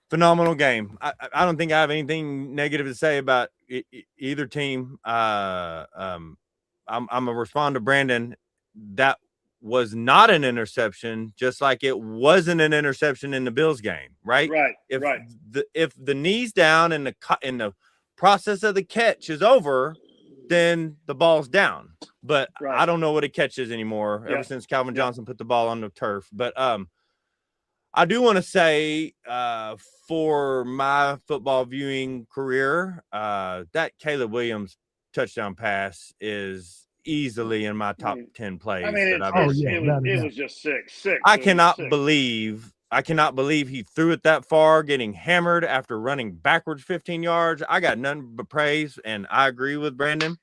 Speaker 3: Phenomenal game. I don't think I have anything negative to say about either team. I'm a respond to Brandon. That was not an interception, just like it wasn't an interception in the Bills game, right?
Speaker 2: Right.
Speaker 3: If the knee's down and the process of the catch is over, then the ball's down. But I don't know what a catch is anymore ever since Calvin Johnson put the ball on the turf. But I do want to say for my football viewing career, that Caleb Williams touchdown pass is easily in my top 10 plays.
Speaker 2: I mean, it was just sick.
Speaker 3: I cannot believe he threw it that far, getting hammered after running backwards 15 yards. I got nothing but praise, and I agree with Brandon.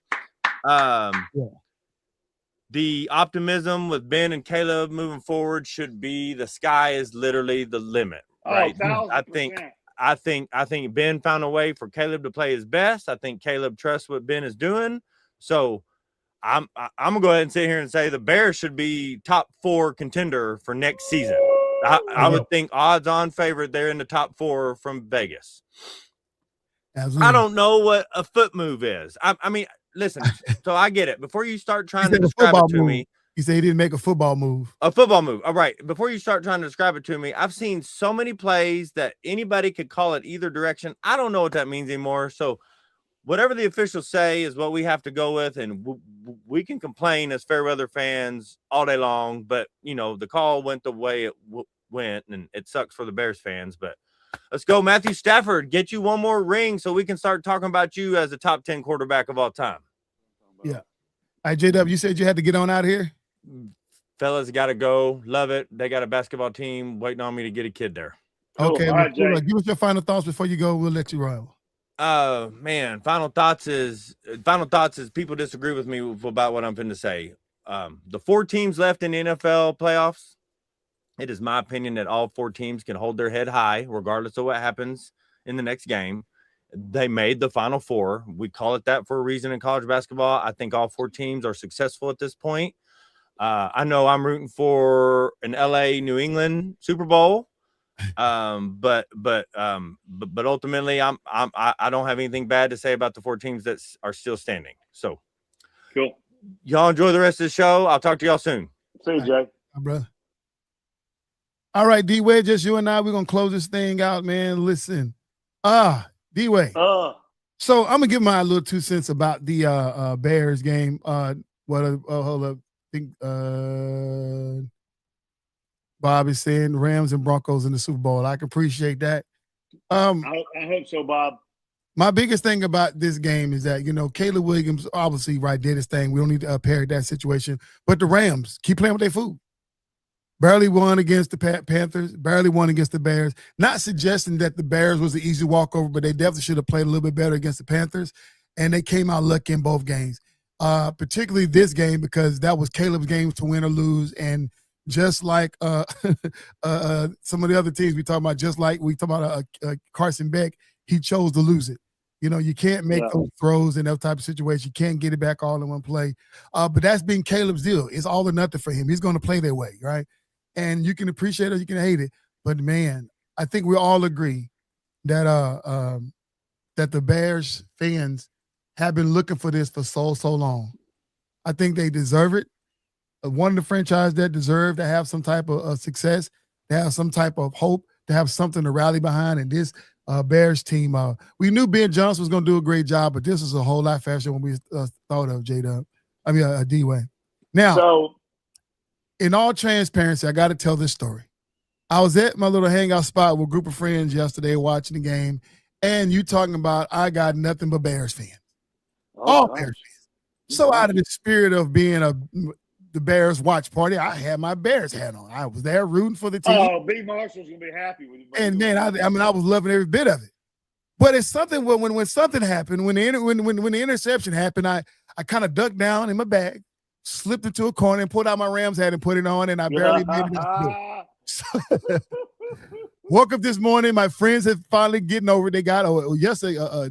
Speaker 3: The optimism with Ben and Caleb moving forward should be the sky is literally the limit, right?
Speaker 2: 1,000%.
Speaker 3: I think Ben found a way for Caleb to play his best. I think Caleb trusts what Ben is doing. So I'm gonna go ahead and sit here and say the Bears should be top 4 contender for next season. I would think odds on favorite. They're in the top 4 from Vegas. Absolutely. I don't know what a foot move is. I mean, listen, so I get it. Before you start trying to describe it to me,
Speaker 1: you say he didn't make a football move.
Speaker 3: A football move. All right. Before you start trying to describe it to me, I've seen so many plays that anybody could call it either direction. I don't know what that means anymore. So whatever the officials say is what we have to go with, and we can complain as FairWeather fans all day long, but, you know, the call went the way it went, and it sucks for the Bears fans. But let's go, Matthew Stafford. Get you one more ring so we can start talking about you as a top 10 quarterback of all time.
Speaker 1: Yeah. All right, JW, you said you had to get on out of here?
Speaker 3: Fellas, got to go. Love it. They got a basketball team waiting on me to get a kid there.
Speaker 1: Okay. Well, right, give us your final thoughts before you go. We'll let you run.
Speaker 3: Man, final thoughts is people disagree with me about what I'm going to say. The 4 teams left in the NFL playoffs, it is my opinion that all 4 teams can hold their head high regardless of what happens in the next game. They made the Final 4. We call it that for a reason in college basketball. I think all 4 teams are successful at this point. I know I'm rooting for an LA New England Super Bowl. But ultimately I don't have anything bad to say about the 4 teams that are still standing. So
Speaker 2: cool.
Speaker 3: Y'all enjoy the rest of the show. I'll talk to y'all soon.
Speaker 2: See you, Jay.
Speaker 1: Hi, brother. All right, D-Way, just you and I, we're going to close this thing out, man. Listen. D-Way. So I'm going to give my little 2 cents about the Bears game. Hold up. I think Bob is saying Rams and Broncos in the Super Bowl. I can appreciate that.
Speaker 2: I hope so, Bob.
Speaker 1: My biggest thing about this game is that, you know, Caleb Williams obviously did his thing. We don't need to parrot that situation. But the Rams keep playing with their food. Barely won against the Panthers, barely won against the Bears. Not suggesting that the Bears was an easy walkover, but they definitely should have played a little bit better against the Panthers. And they came out lucky in both games, particularly this game because that was Caleb's game to win or lose. And just like some of the other teams we talk about, just like we talk about Carson Beck, he chose to lose it. You know, you can't make those throws in that type of situation. You can't get it back all in one play. But that's been Caleb's deal. It's all or nothing for him. He's going to play their way, right? and you can appreciate it, you can hate it. But man, I think we all agree that that the Bears fans have been looking for this for so long. I think they deserve it. One of the franchises that deserve to have some type of success, to have some type of hope, to have something to rally behind. And this Bears team, we knew Ben Johnson was going to do a great job, but this is a whole lot faster than we thought of, J-Dub. I mean, D-Way. Now,
Speaker 2: so,
Speaker 1: in all transparency, I got to tell this story. I was at my little hangout spot with a group of friends yesterday watching the game, and you talking about I got nothing but Bears fans. All Bears fans. So out of the spirit of being the Bears watch party, I had my Bears hat on. I was there rooting for the team.
Speaker 2: Oh, B. Marshall's gonna be happy with you.
Speaker 1: And man, I was loving every bit of it. But it's something when something happened, when the interception happened, I kind of ducked down in my bag, slipped into a corner, and pulled out my Rams hat and put it on, and I barely made it. So, woke up this morning, my friends had finally getting over it. They got yesterday.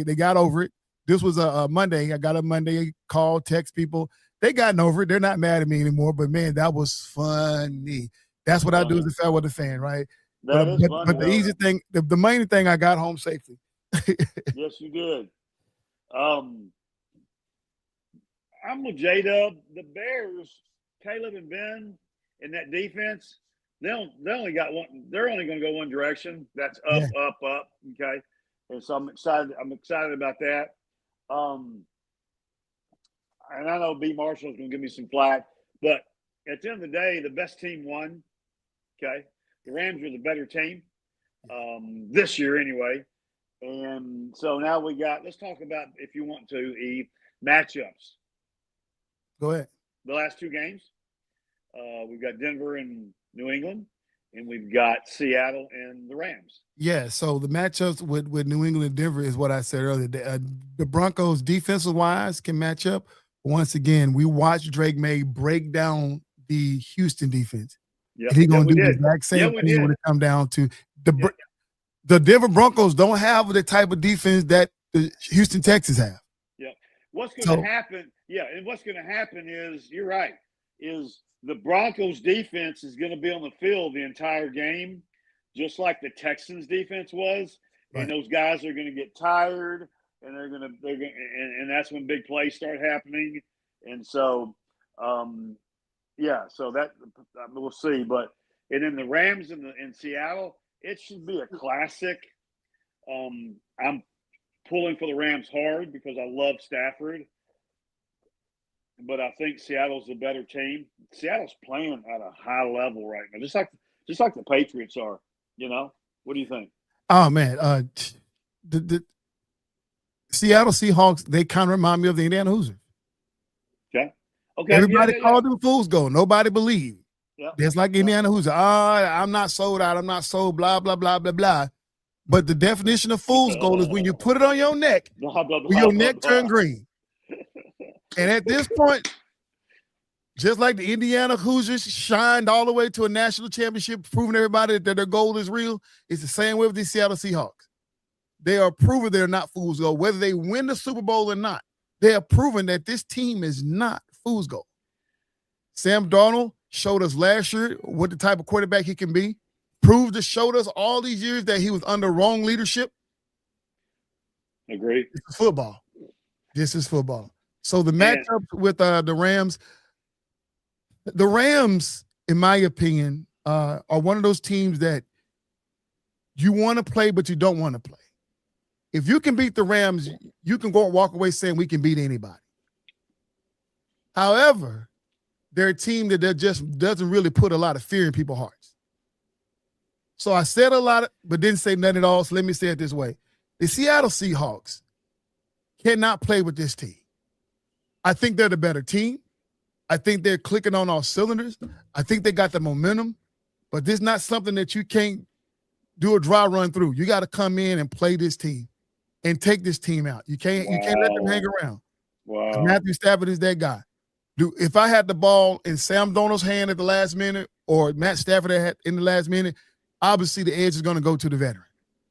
Speaker 1: They got over it. This was a Monday. I got a Monday call, text people. They gotten over it. They're not mad at me anymore. But man, that was funny. That's what I do as a FairWeather fan, right? But the easy thing, the main thing, I got home safely.
Speaker 2: Yes, you did. I'm with J-Dub. The Bears, Caleb and Ben, in that defense, they only got one. They're only going to go one direction. That's up, up, up. Okay, and so I'm excited. I'm excited about that. And I know B. Marshall's going to give me some flack, but at the end of the day, the best team won. Okay, the Rams are the better team this year, anyway. And so now we got. Let's talk about, if you want to, Eve, matchups.
Speaker 1: Go ahead.
Speaker 2: The last two games, we've got Denver and New England, and we've got Seattle and the Rams.
Speaker 1: Yeah, so the matchups with New England and Denver is what I said earlier. The Broncos, defensive-wise, can match up. Once again, we watched Drake May break down the Houston defense.
Speaker 2: Yeah,
Speaker 1: he's going to do the exact same thing when it comes down to the Denver Broncos don't have the type of defense that the Houston Texans have.
Speaker 2: Yeah. What's going to happen? Yeah, and what's going to happen is, you're right, is the Broncos defense is going to be on the field the entire game, just like the Texans defense was. Right. And those guys are going to get tired, and and that's when big plays start happening. And so, so that we'll see. But and then the Rams in Seattle, it should be a classic. I'm pulling for the Rams hard because I love Stafford. But I think Seattle's the better team. Seattle's playing at a high level right now, just like the Patriots are. You know, what do you think?
Speaker 1: Oh man, the Seattle Seahawks, they kind of remind me of the Indiana Hoosiers.
Speaker 2: Okay.
Speaker 1: Everybody called them fools gold. Nobody believed.
Speaker 2: Yeah.
Speaker 1: It's like Indiana Hoosiers. I'm not sold out. I'm not sold. Blah blah blah blah blah. But the definition of fool's gold is when you put it on your neck, when your neck turn green. And at this point, just like the Indiana Hoosiers shined all the way to a national championship, proving everybody that their gold is real, it's the same way with the Seattle Seahawks. They are proving they're not fool's gold. Whether they win the Super Bowl or not, they are proving that this team is not fool's gold. Sam Darnold showed us last year what the type of quarterback he can be. Showed us all these years that he was under wrong leadership.
Speaker 2: Agreed.
Speaker 1: This is football. So the matchup with the Rams, in my opinion, are one of those teams that you want to play, but you don't want to play. If you can beat the Rams, you can go and walk away saying we can beat anybody. However, they're a team that just doesn't really put a lot of fear in people's hearts. So I said a lot, but didn't say nothing at all. So let me say it this way. The Seattle Seahawks cannot play with this team. I think they're the better team. I think they're clicking on all cylinders. I think they got the momentum, but this is not something that you can't do a dry run through. You got to come in and play this team and take this team out. You can't let them hang around.
Speaker 2: Wow.
Speaker 1: Matthew Stafford is that guy. If I had the ball in Sam Darnold's hand at the last minute or Matt Stafford had in the last minute, obviously the edge is going to go to the veteran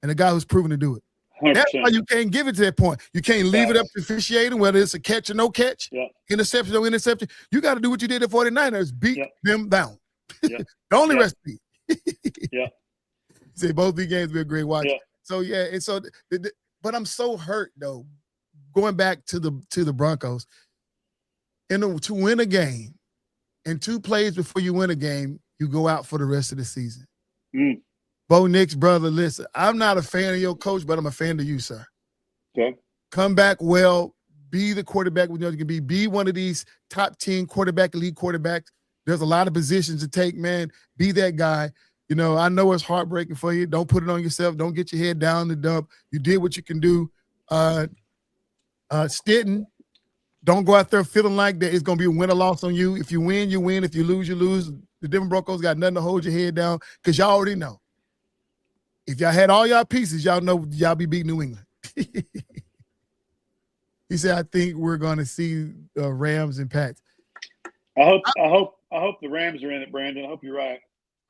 Speaker 1: and the guy who's proven to do it.
Speaker 2: 100%.
Speaker 1: That's why you can't give it to that point. You can't leave it up to officiating, whether it's a catch or no catch, interception or interception. You got to do what you did at 49ers, beat them down.
Speaker 2: Yeah.
Speaker 1: The only
Speaker 2: Yeah.
Speaker 1: recipe.
Speaker 2: Yeah.
Speaker 1: Say both these games be a great watch.
Speaker 2: Yeah.
Speaker 1: So yeah, and so but I'm so hurt though. Going back to the Broncos, to win a game, and 2 plays before you win a game, you go out for the rest of the season. Bo Nick's brother, listen, I'm not a fan of your coach, but I'm a fan of you, sir.
Speaker 2: Okay.
Speaker 1: Come back well, be the quarterback we know you can be. Be one of these top 10 elite quarterbacks. There's a lot of positions to take, man. Be that guy. You know, I know it's heartbreaking for you. Don't put it on yourself. Don't get your head down in the dump. You did what you can do. Stidton, don't go out there feeling like that it's going to be a win or loss on you. If you win, you win. If you lose, you lose. The Denver Broncos got nothing to hold your head down because y'all already know. If y'all had all y'all pieces, y'all know y'all be beating New England. He said, I think we're going to see Rams and Pats.
Speaker 2: I hope the Rams are in it, Brandon. I hope you're right.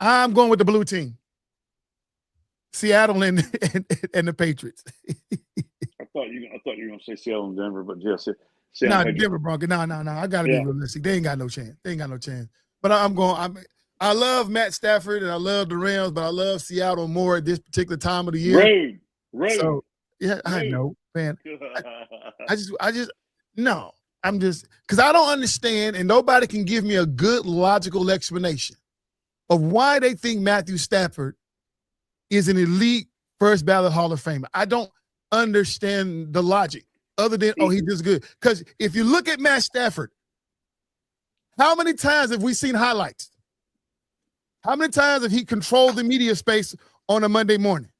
Speaker 1: I'm going with the blue team. Seattle and the Patriots.
Speaker 2: I thought you were going to say Seattle and Denver, but yes.
Speaker 1: No, Denver Broncos. No. I got to be realistic. They ain't got no chance. But I love Matt Stafford and I love the Rams, but I love Seattle more at this particular time of the year.
Speaker 2: Rude.
Speaker 1: So yeah, I know, man. I'm just because I don't understand, and nobody can give me a good logical explanation of why they think Matthew Stafford is an elite first ballot Hall of Famer. I don't understand the logic other than, he's just good. Because if you look at Matt Stafford, how many times have we seen highlights? How many times have he controlled the media space on a Monday morning?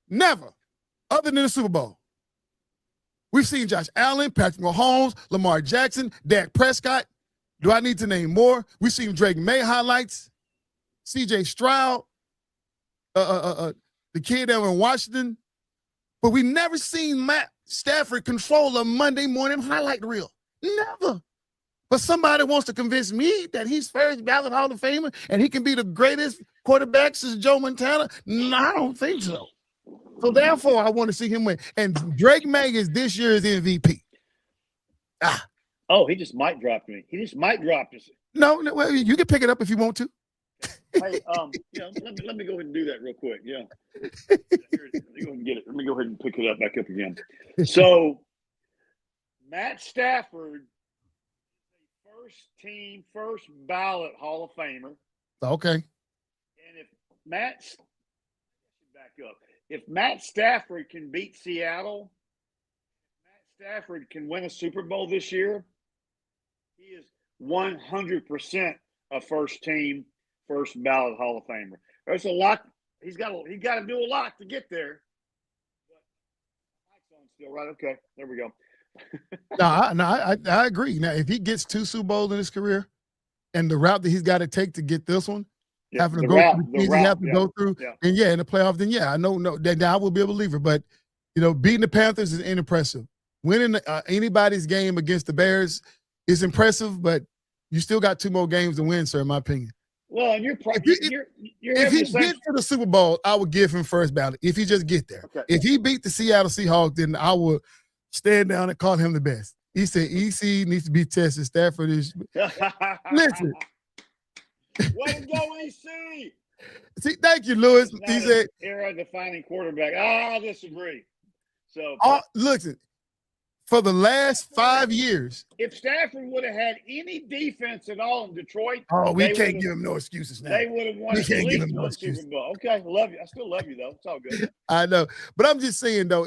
Speaker 1: Never, other than the Super Bowl. We've seen Josh Allen, Patrick Mahomes, Lamar Jackson, Dak Prescott. Do I need to name more? We've seen Drake May highlights, C.J. Stroud, the kid that in Washington. But we never seen Matt Stafford control a Monday morning highlight reel. Never. But somebody wants to convince me that he's first ballot Hall of Famer and he can be the greatest quarterback since Joe Montana. No, I don't think so. So therefore, I want to see him win. And Drake May is this year's MVP.
Speaker 2: Oh, he just might drop me. He just might drop us.
Speaker 1: No, well, you can pick it up if you want to.
Speaker 2: Hey, let me go ahead and do that real quick. Yeah. Let me go ahead and get it. Let me go ahead and pick it back up again. So, Matt Stafford, first ballot Hall of Famer.
Speaker 1: Okay.
Speaker 2: And if Matt Stafford can beat Seattle, Matt Stafford can win a Super Bowl this year, he is 100% a first ballot Hall of Famer. There's a lot. He's got to do a lot to get there. But mic's on still, right? Okay, there we go.
Speaker 1: I agree. Now, if he gets 2 Super Bowls in his career, and the route that he's got to take to get this one, having to go through, and in the playoffs, then I know that I will be a believer. But beating the Panthers is impressive. Winning anybody's game against the Bears is impressive, but you still got 2 more games to win, sir. In my opinion.
Speaker 2: Well, and
Speaker 1: if he gets to the Super Bowl, I would give him first ballot. If he just get there, if he beat the Seattle Seahawks, then I will stand down and call him the best. He said EC needs to be tested. Stafford is. Listen.
Speaker 2: Way to go, EC.
Speaker 1: See, thank you, Lewis. He said
Speaker 2: era-defining quarterback. I disagree. So
Speaker 1: listen, for the last 5 years,
Speaker 2: if Stafford would have had any defense at all in Detroit,
Speaker 1: we can't give him no excuses now.
Speaker 2: They would have won at least one Super Bowl. Okay, I love you. I still love you though. It's all good.
Speaker 1: I know, but I'm just saying though,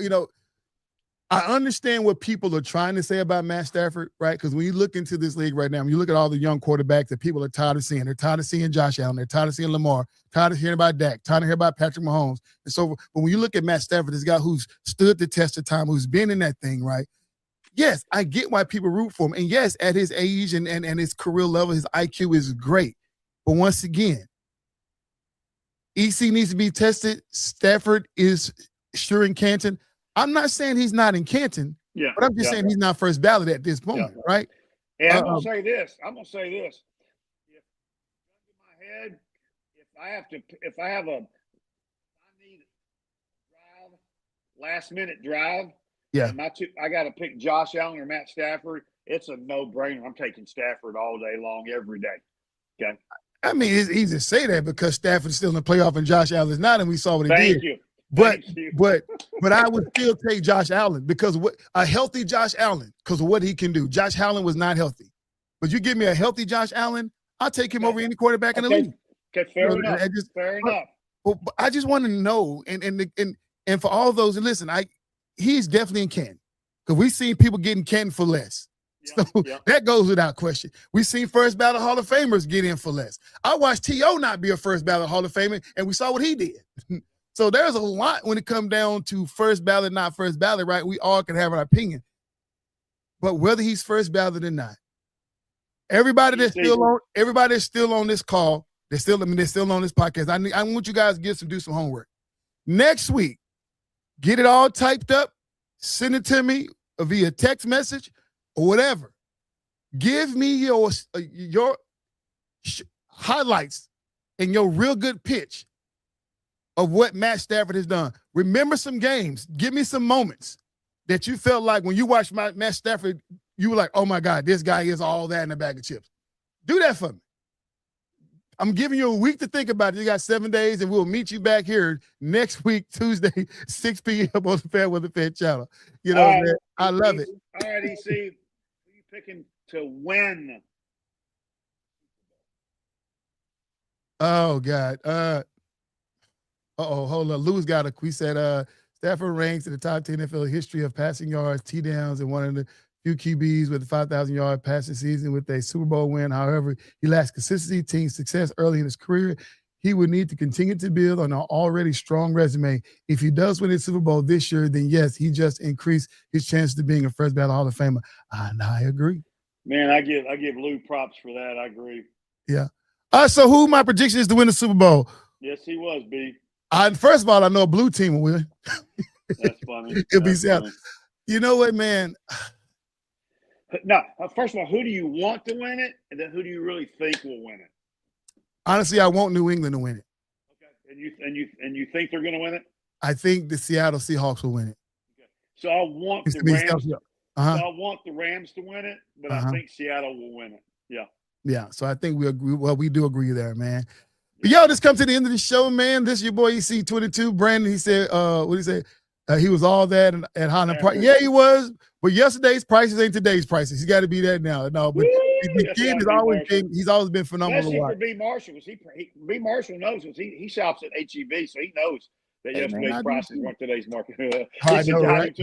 Speaker 1: I understand what people are trying to say about Matt Stafford, right? Because when you look into this league right now, when you look at all the young quarterbacks that people are tired of seeing, they're tired of seeing Josh Allen, they're tired of seeing Lamar, tired of hearing about Dak, tired of hearing about Patrick Mahomes. And so, but when you look at Matt Stafford, this guy who's stood the test of time, who's been in that thing, right? Yes, I get why people root for him. And yes, at his age and his career level, his IQ is great. But once again, EC needs to be tested. Stafford is sure in Canton. I'm not saying he's not in Canton, but I'm just saying he's not first ballot at this moment, right?
Speaker 2: And I'm gonna say this. If in my head, if I need a last minute drive, I got to pick Josh Allen or Matt Stafford. It's a no-brainer. I'm taking Stafford all day long, every day. Okay.
Speaker 1: I mean, it's easy to say that because Stafford's still in the playoff and Josh Allen's not, and we saw what he
Speaker 2: Thank
Speaker 1: did.
Speaker 2: you.
Speaker 1: But
Speaker 2: Thank you.
Speaker 1: but I would still take Josh Allen because a healthy Josh Allen because of what he can do. Josh Allen was not healthy, but you give me a healthy Josh Allen, I'll take him over any quarterback in the league.
Speaker 2: Okay, fair enough. Fair enough.
Speaker 1: But I just want to know, and for all those, and listen, he's definitely in Canton because we've seen people getting Canton for less. So that goes without question. We've seen first ballot Hall of Famers get in for less. I watched T.O. not be a first ballot Hall of Famer, and we saw what he did. So there's a lot when it comes down to first ballot, not first ballot, right? We all can have our opinion. But whether he's first ballot or not, everybody that's still on this call, they're still on this podcast. I want you guys to do some homework. Next week, get it all typed up, send it to me via text message or whatever. Give me your highlights and your real good pitch of what Matt Stafford has done. Remember some games. Give me some moments that you felt like when you watched Matt Stafford, you were like, oh, my God, this guy is all that in a bag of chips. Do that for me. I'm giving you a week to think about it. You got 7 days, and we'll meet you back here next week, Tuesday, 6 p.m. on the FairWeather Fan channel. You know, right, man, I love it.
Speaker 2: All right, EC, who are you picking to win?
Speaker 1: Oh, God. Hold on. Lou's got we said Stafford ranks in the top 10 NFL history of passing yards, T-downs, and one of the few QBs with a 5,000-yard passing season with a Super Bowl win. However, he lacks consistency, team success early in his career. He would need to continue to build on an already strong resume. If he does win the Super Bowl this year, then yes, he just increased his chances of being a first ballot Hall of Famer. And I agree.
Speaker 2: Man, I give Lou props for that. I agree.
Speaker 1: Yeah. So who my prediction is to win the Super Bowl?
Speaker 2: Yes, he was, B.
Speaker 1: First of all, I know a blue team will win.
Speaker 2: That's funny.
Speaker 1: It'll be Seattle. You know what, man?
Speaker 2: No, first of all, who do you want to win it? And then who do you really think will win it?
Speaker 1: Honestly, I want New England to win it.
Speaker 2: Okay. And you think they're going to win it?
Speaker 1: I think the Seattle Seahawks will win it.
Speaker 2: Okay. So I want the Rams. So I want the Rams to win it, but I think Seattle will win it. Yeah.
Speaker 1: Yeah. So I think we agree. Well, we do agree there, man. But yo, this comes to the end of the show, man. This is your boy EC22. Brandon, he said, what did he say? He was all that at Highland Park. Yeah, he was. But yesterday's prices ain't today's prices. He's got to be that now. No, but the kid he's always been phenomenal.
Speaker 2: Especially for B. Marshall, B. Marshall knows because he shops at HEB, so he knows that yesterday's prices weren't today's market.
Speaker 1: I know, right?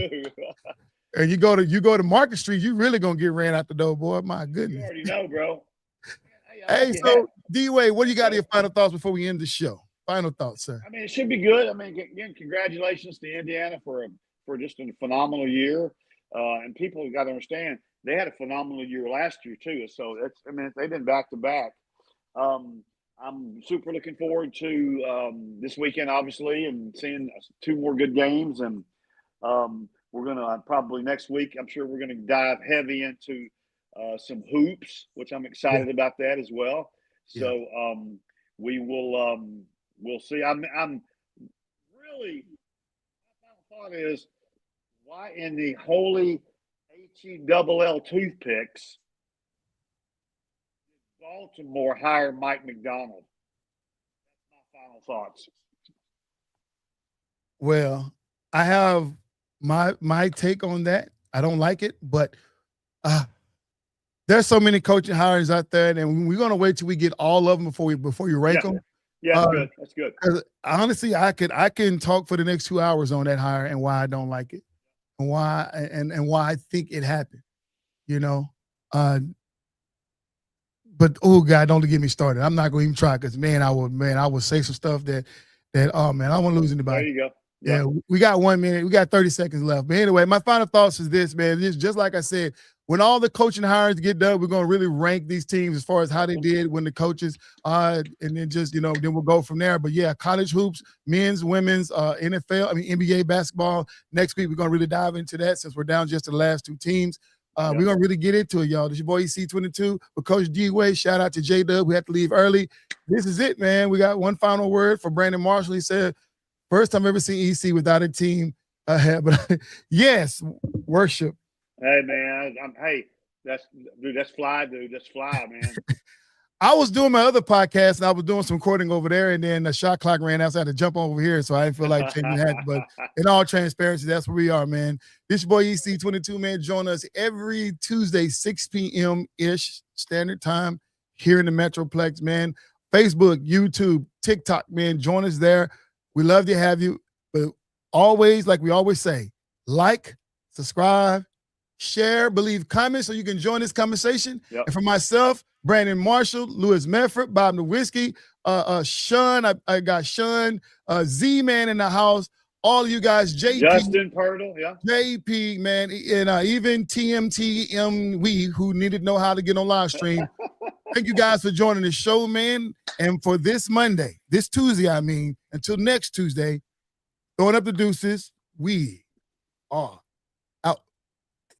Speaker 1: And you go to Market Street, you really gonna get ran out the door, boy. My goodness.
Speaker 2: You already know, bro.
Speaker 1: Hey, so D-Wade, what do you got in your final thoughts before we end the show? Final thoughts, sir.
Speaker 2: I mean, it should be good. I mean, again, congratulations to Indiana for just a phenomenal year. And people got to understand they had a phenomenal year last year too. So they've been back to back. I'm super looking forward to this weekend, obviously, and seeing 2 more good games. And we're gonna probably next week. I'm sure we're gonna dive heavy into some hoops, which I'm excited about that as well. So we will. We'll see. I'm really. My final thought is, why in the holy HELL toothpicks did Baltimore hire Mike McDonald? That's my final thoughts.
Speaker 1: Well, I have my take on that. I don't like it, but there's so many coaching hires out there, and we're gonna wait till we get all of them before you rank them.
Speaker 2: Yeah, that's good.
Speaker 1: Honestly, I can talk for the next 2 hours on that hire and why I don't like it, and why I think it happened. You know, but oh God, don't get me started. I'm not going to even try because I would say some stuff that oh man, I don't want to lose anybody.
Speaker 2: There you go.
Speaker 1: Yeah, we got 1 minute. We got 30 seconds left. But anyway, my final thoughts is this, man. Just like I said, when all the coaching hires get done, we're going to really rank these teams as far as how they did when the coaches, and then just, then we'll go from there. But yeah, college hoops, men's, women's, NBA basketball. Next week, we're going to really dive into that since we're down just to the last 2 teams. We're going to really get into it, y'all. This is your boy EC22 with Coach D-Way. Shout out to J-Dub. We had to leave early. This is it, man. We got one final word for Brandon Marshall. He said, first time I've ever seen EC without a team ahead. But yes, worship.
Speaker 2: Hey, man. That's fly, dude. That's fly, man.
Speaker 1: I was doing my other podcast and I was doing some recording over there, and then the shot clock ran out, so I had to jump over here. So I didn't feel like changing that. But in all transparency, that's where we are, man. This your boy EC22, man. Join us every Tuesday, 6 p.m.-ish Standard Time here in the Metroplex, man. Facebook, YouTube, TikTok, man. Join us there. We love to have you. But always, like we always say, like, subscribe, share, believe, comment so you can join this conversation.
Speaker 2: Yep.
Speaker 1: And for myself, Brandon Marshall, Lewis Medford, Bob Nowinski, Sean, I got Sean, Z-Man in the house, all of you guys, JP.
Speaker 2: Justin Purtle, yeah.
Speaker 1: JP, man, and even TMTM, who needed to know how to get on live stream. Thank you guys for joining the show, man. And for this Tuesday, until next Tuesday, throwing up the deuces, we are